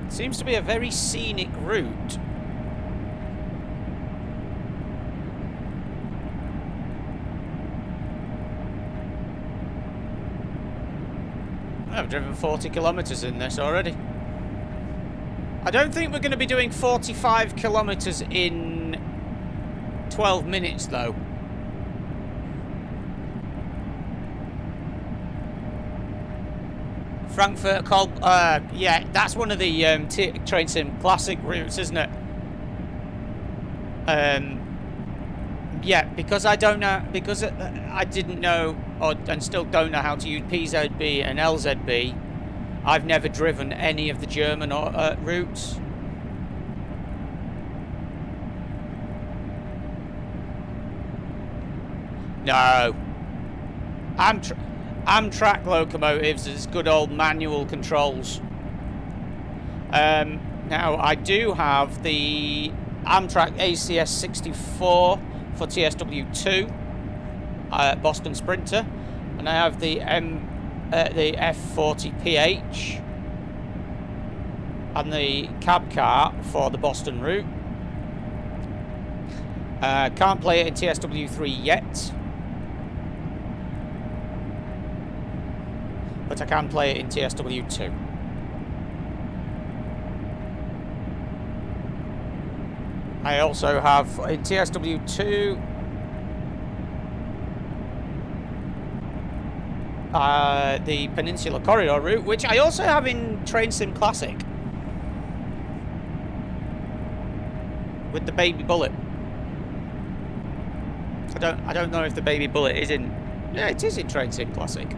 Seems to be a very scenic route. driven 40 kilometres in this already. I don't think we're going to be doing 45 kilometres in 12 minutes, though. Frankfurt, yeah, that's one of the Train Sim Classic routes, isn't it? Yeah, because I don't know, because I didn't know, and still don't know how to use PZB and LZB. I've never driven any of the German routes. No. Amtrak locomotives is good old manual controls. Now, I do have the Amtrak ACS 64 for TSW2 Boston Sprinter, and I have the F40PH and the cab car for the Boston route. Can't play it in TSW3 yet, but I can play it in TSW2. I also have in TSW2 the Peninsula Corridor route, which I also have in Train Sim Classic with the Baby Bullet. I don't know if the Baby Bullet is in. Yeah, it is in Train Sim Classic.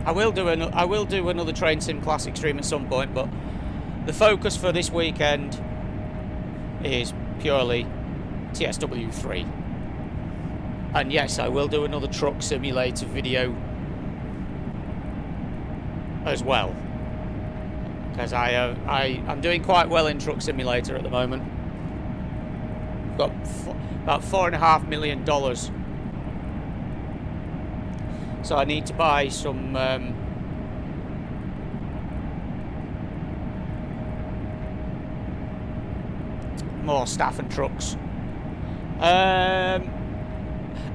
I will do another Train Sim Classic stream at some point, but the focus for this weekend is purely TSW3. And yes, I will do another truck simulator video as well, because I'm doing quite well in Truck Simulator at the moment. I've got about $4.5 million, so I need to buy some more staff and trucks.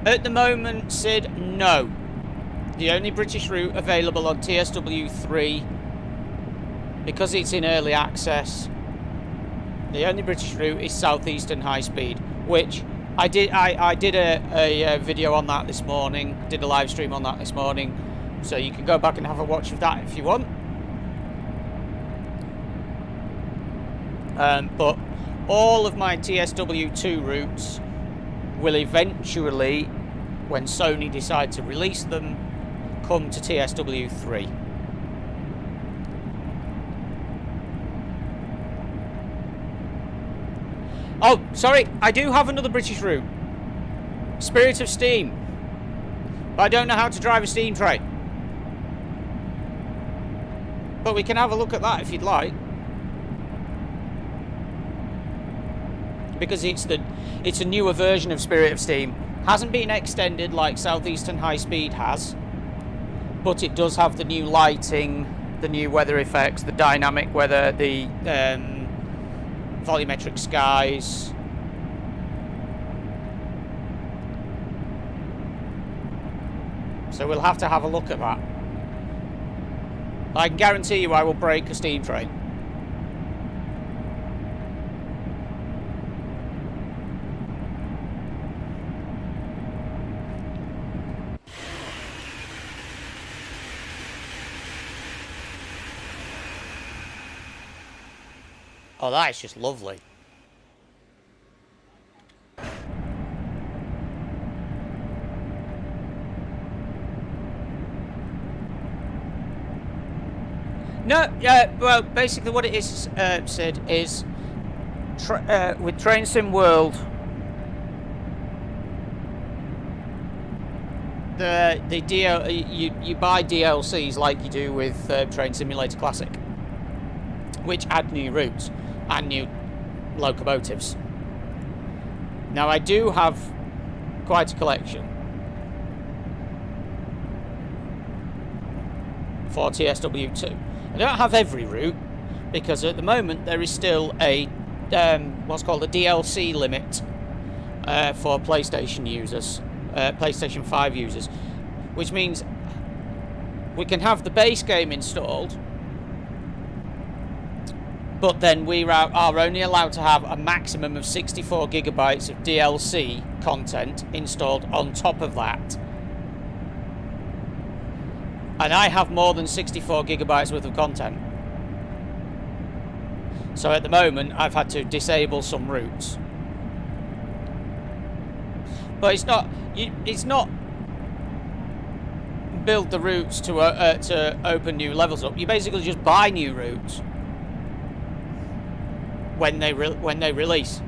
At the moment, Sid, no. The only British route available on TSW3, because it's in early access, the only British route is Southeastern High Speed, which I did a video on that this morning, did a live stream on that this morning, so you can go back and have a watch of that if you want. But all of my TSW2 routes will eventually, when Sony decide to release them, come to TSW3. Oh, sorry, I do have another British route. Spirit of Steam. But I don't know how to drive a steam train. But we can have a look at that if you'd like. Because it's a newer version of Spirit of Steam. Hasn't been extended like Southeastern High Speed has, but it does have the new lighting, the new weather effects, the dynamic weather, the volumetric skies. So we'll have to have a look at that. I can guarantee you I will break a steam train. Oh, that is just lovely. No, well, basically what it is, Sid, is with Train Sim World, you buy DLCs like you do with Train Simulator Classic, which add new routes and new locomotives. Now, I do have quite a collection for TSW2. I don't have every route, because at the moment there is still a what's called a DLC limit for PlayStation users, PlayStation 5 users, which means we can have the base game installed, but then we are only allowed to have a maximum of 64 gigabytes of DLC content installed on top of that. And I have more than 64 gigabytes worth of content. So at the moment, I've had to disable some routes. But it's not build the routes to open new levels up. You basically just buy new routes when they release,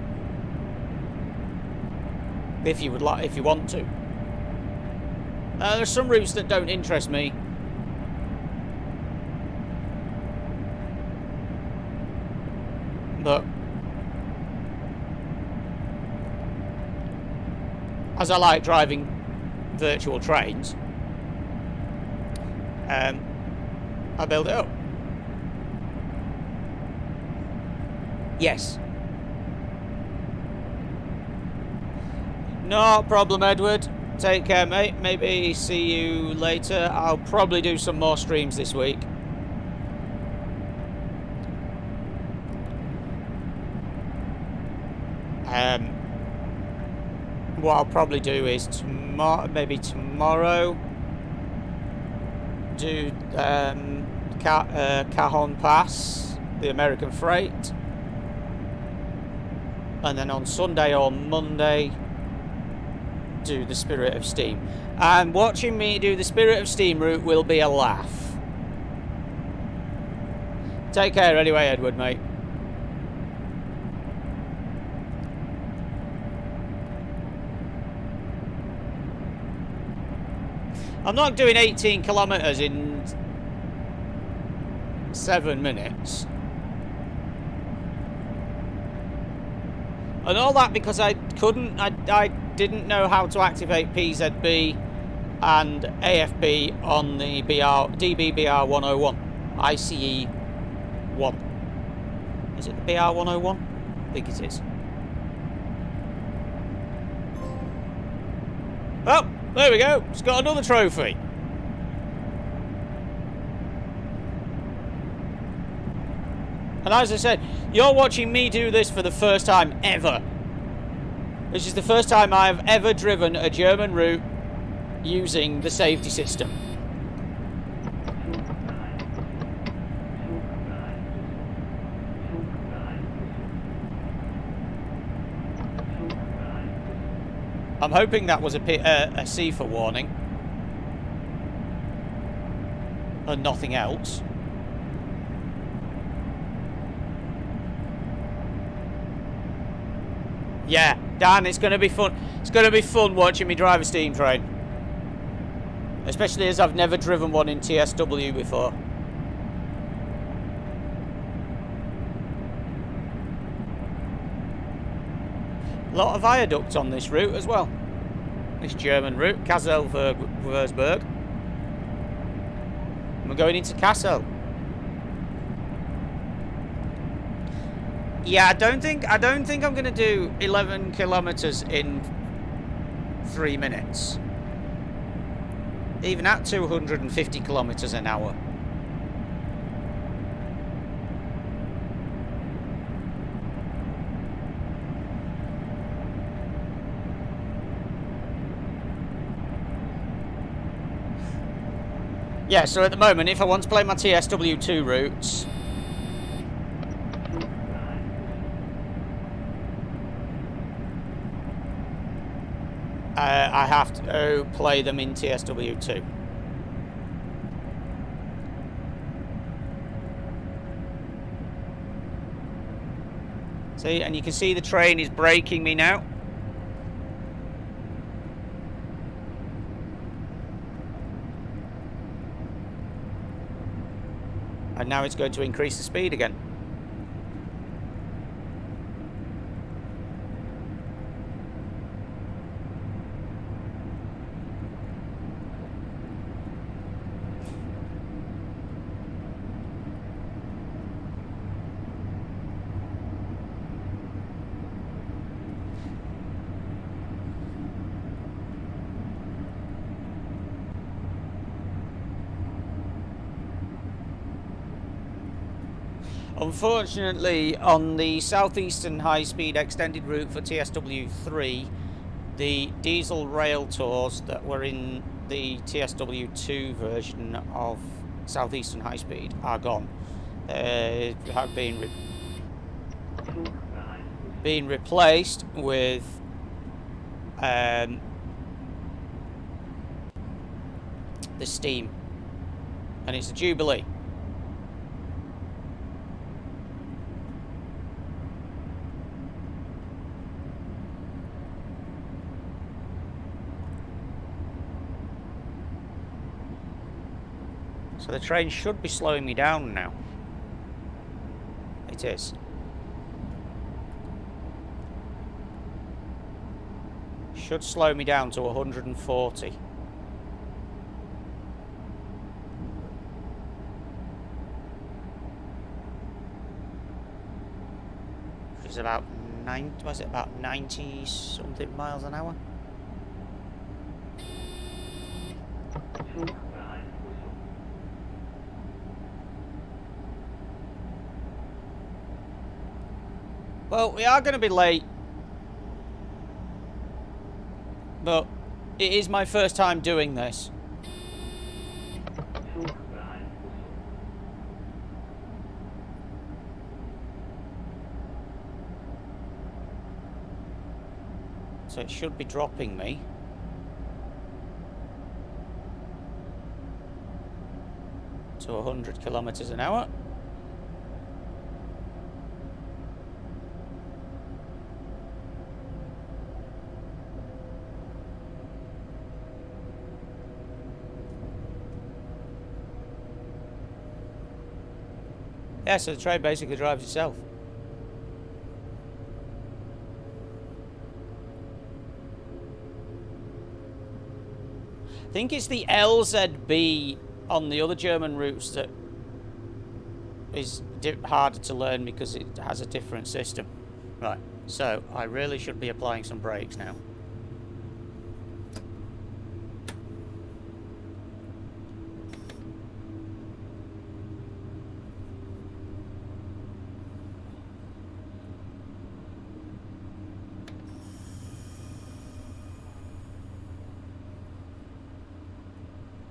if you want to. There's some routes that don't interest me. But as I like driving virtual trains, I build it up. Yes. No problem, Edward. Take care, mate. Maybe see you later. I'll probably do some more streams this week. What I'll probably do is tomorrow do Cajon Pass, the American Freight, and then on Sunday or Monday do the Spirit of Steam. And watching me do the Spirit of Steam route will be a laugh. Take care anyway, Edward, mate. I'm not doing 18 kilometers in 7 minutes. And all that because I didn't know how to activate PZB and AFB on the DBBR 101, ICE 1. Is it the BR 101? I think it is. Oh, there we go. It's got another trophy. And as I said, you're watching me do this for the first time ever. This is the first time I've ever driven a German route using the safety system. I'm hoping that was a CIFA warning and nothing else. Yeah, Dan, it's going to be fun. It's going to be fun watching me drive a steam train. Especially as I've never driven one in TSW before. A lot of viaducts on this route as well. This German route, Kassel-Würzburg. And we're going into Kassel. Yeah, I don't think I'm going to do 11 kilometers in 3 minutes. Even at 250 kilometers an hour. Yeah, so at the moment, if I want to play my TSW2 routes, I have to play them in TSW2. See, and you can see the train is braking me now. And now it's going to increase the speed again. Unfortunately, on the southeastern high-speed extended route for TSW3, the diesel rail tours that were in the TSW2 version of southeastern high-speed are gone. They have been replaced with the steam, and it's a Jubilee. So the train should be slowing me down now. It is. Should slow me down to 140. Which is about 90 something miles an hour? Well, we are going to be late, but it is my first time doing this. So it should be dropping me. To 100 kilometers an hour. Yeah, so the train basically drives itself. I think it's the LZB on the other German routes that is harder to learn because it has a different system. Right, so I really should be applying some brakes now.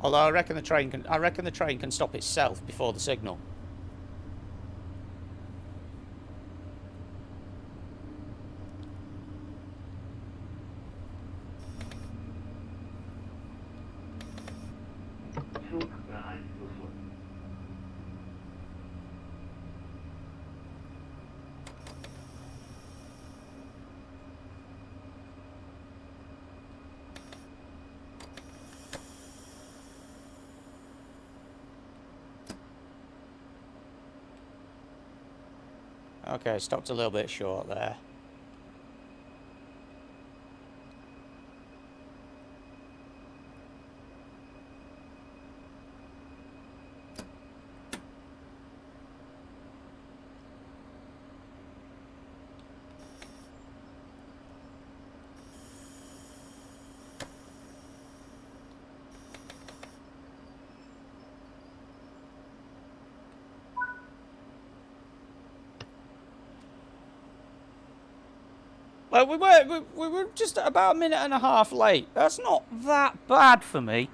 Although I reckon the train can stop itself before the signal. Okay, stopped a little bit short there. Well, we were just about a minute and a half late. That's not that bad for me.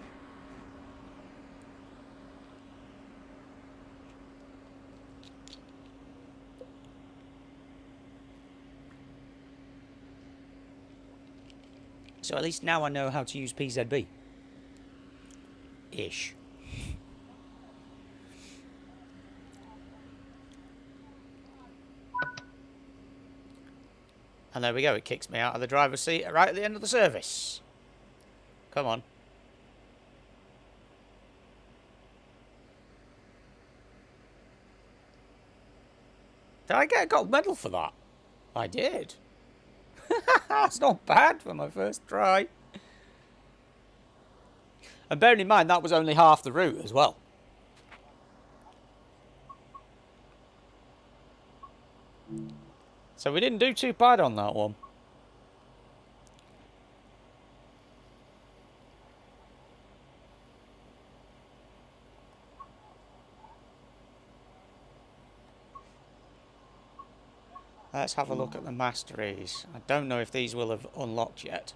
So at least now I know how to use PZB. Ish. And there we go, it kicks me out of the driver's seat right at the end of the service. Come on. Did I get a gold medal for that? I did. That's not bad for my first try. And bearing in mind, that was only half the route as well. So we didn't do too bad on that one. Let's have a look at the masteries. I don't know if these will have unlocked yet.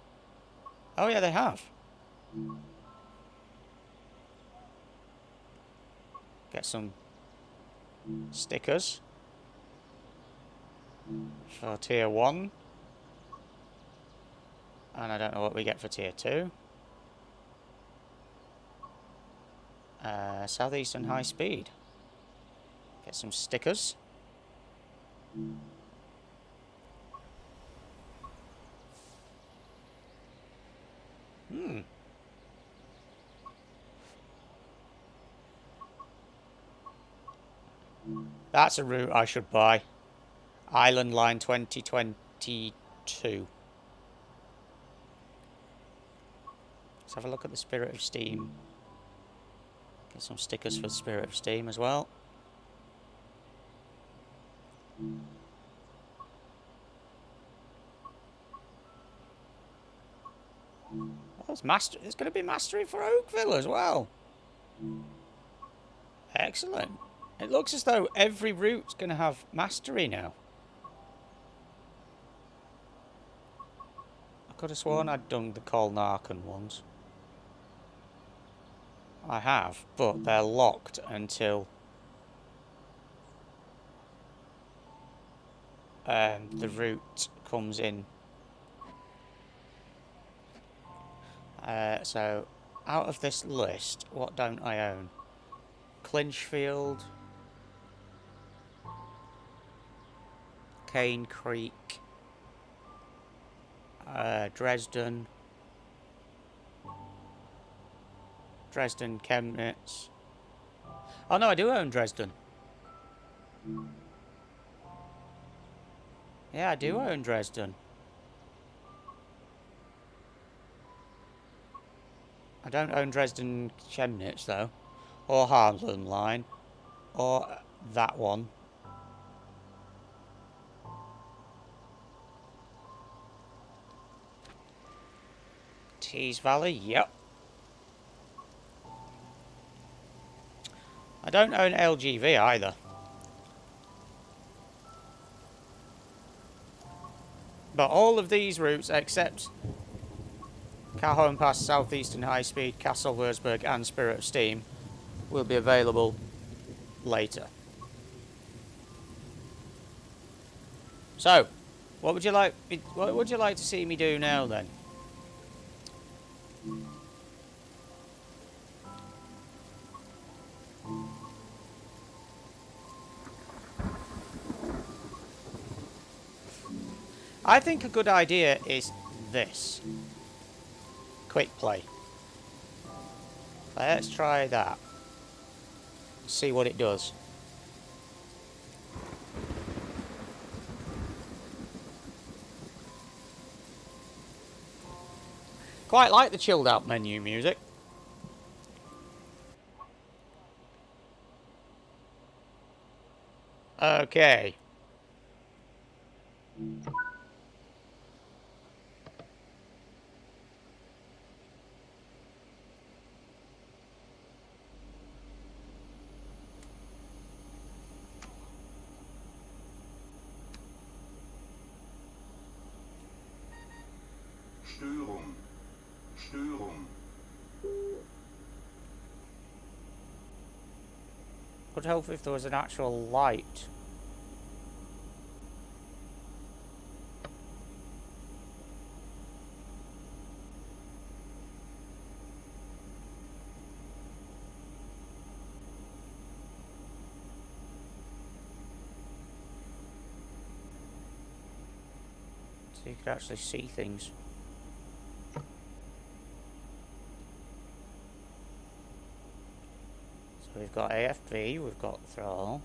Oh yeah, they have. Get some stickers for tier 1. And I don't know what we get for tier 2. Southeastern High Speed. Get some stickers. That's a route I should buy. Island Line 2022. Let's have a look at the Spirit of Steam. Get some stickers for the Spirit of Steam as well. Oh, there's going to be mastery for Oakville as well. Excellent. It looks as though every route's going to have mastery now. I could have sworn I'd done the Colnarchan ones. I have, but they're locked until the route comes in. So, out of this list, what don't I own? Clinchfield, Cane Creek, Dresden, Chemnitz. Oh no, I do own Dresden. Yeah, I do own Dresden. I don't own Dresden Chemnitz though, or Harlan Line, or that one. Tees Valley, yep. I don't own LGV either. But all of these routes, except Calhoun Pass, Southeastern High Speed, Castle Wurzburg and Spirit of Steam, will be available later. So, what would you like to see me do now then? I think a good idea is this. Quick play. Let's try that. See what it does. Quite like the chilled out menu music. Okay. Störung. Would help if there was an actual light. So you could actually see things. So we've got AFB, we've got throttle.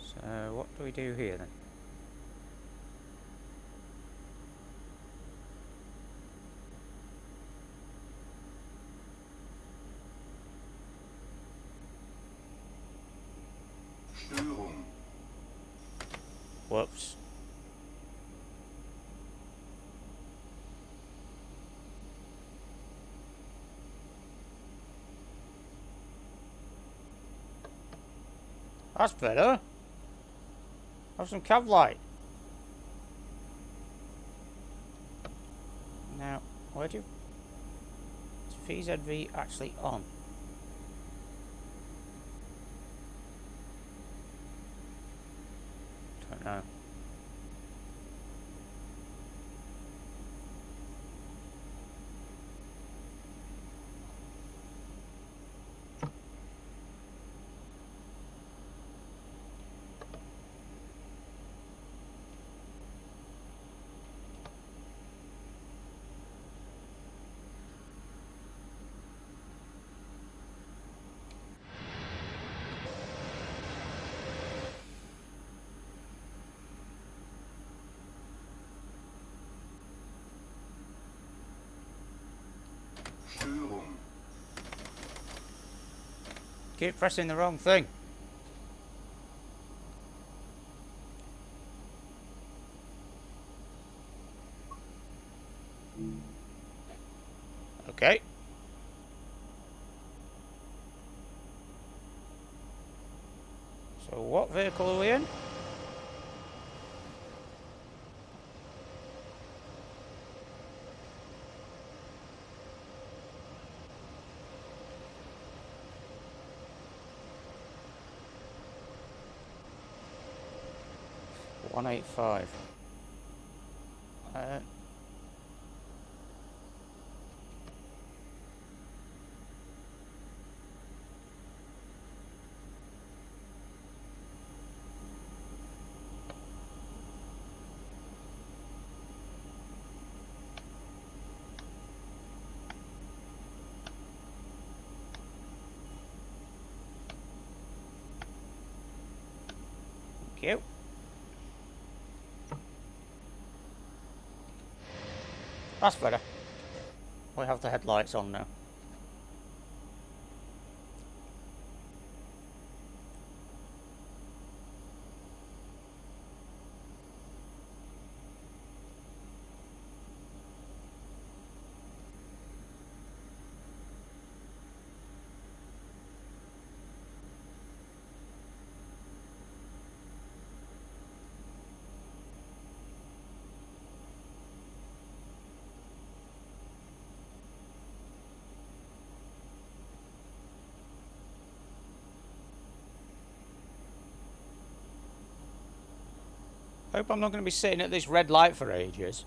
So what do we do here then? Whoops. That's better. Have some cav light. Now, where do you... Is VZV actually on? Don't know. Keep pressing the wrong thing. Okay. So what vehicle are we in? $185. Thank you. That's better. We have the headlights on now. Hope I'm not going to be sitting at this red light for ages.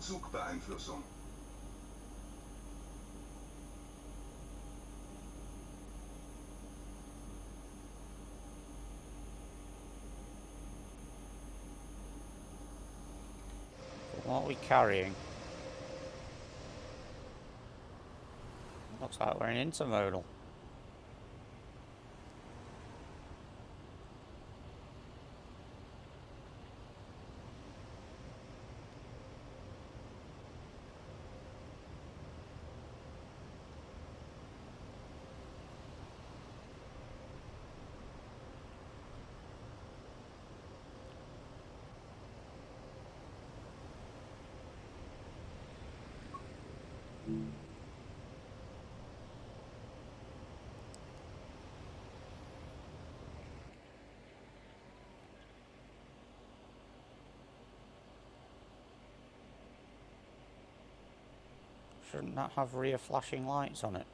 Zugbeeinflussung. What are we carrying? Looks like we're in intermodal. Shouldn't that have rear flashing lights on it?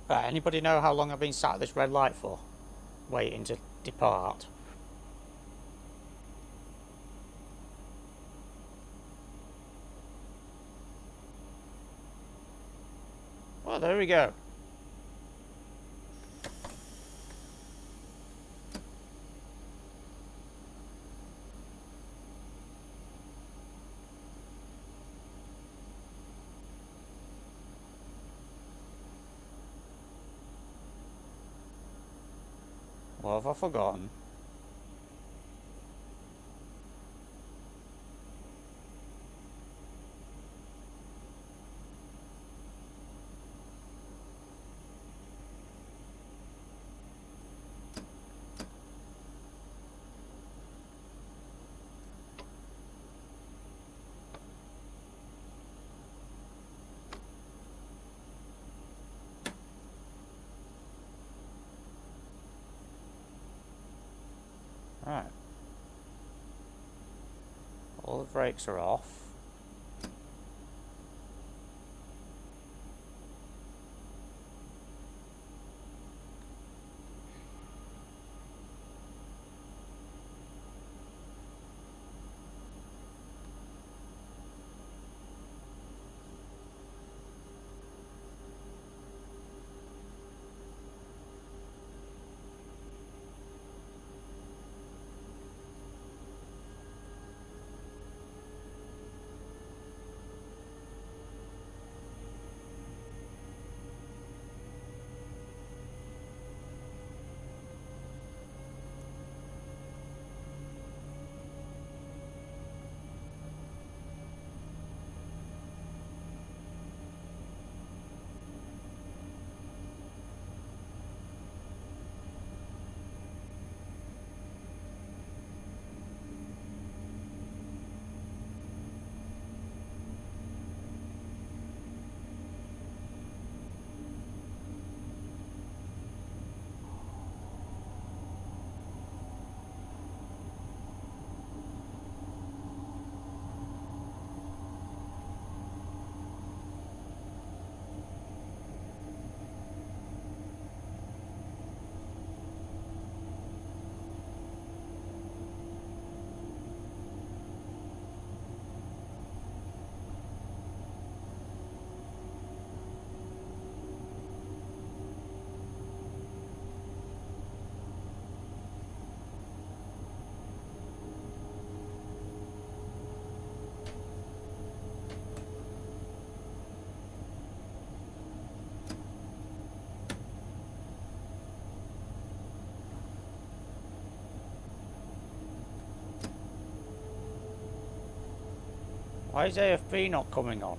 Right, anybody know how long I've been sat at this red light for? Waiting to depart. Well, there we go. What have I forgotten? Right. All the brakes are off. Why is AFB not coming on?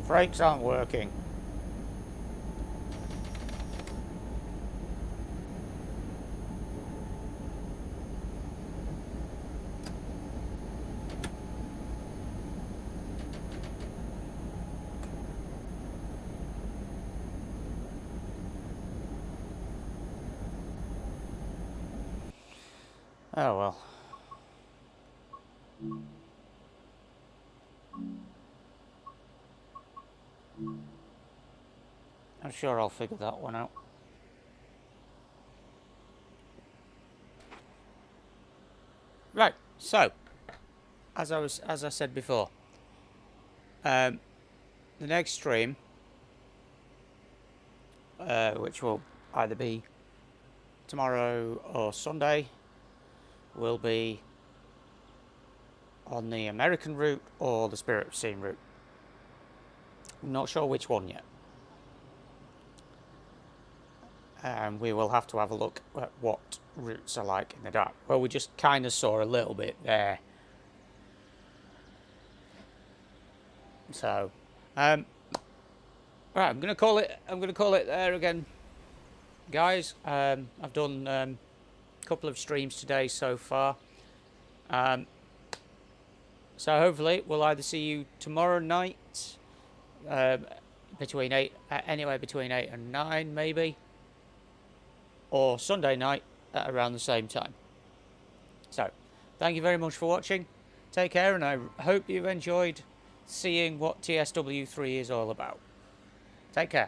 Brakes aren't working. Oh well. I'm sure I'll figure that one out. Right, so as I said before, the next stream, which will either be tomorrow or Sunday, will be on the American route or the Spirit of Steam route. I'm not sure which one yet. And we will have to have a look at what routes are like in the dark. Well, we just kind of saw a little bit there. So, right, I'm gonna call it there again, guys. I've done a couple of streams today so far. So hopefully we'll either see you tomorrow night, anywhere between 8 and 9 maybe, or Sunday night at around the same time. So, thank you very much for watching. Take care, and I hope you've enjoyed seeing what TSW3 is all about. Take care.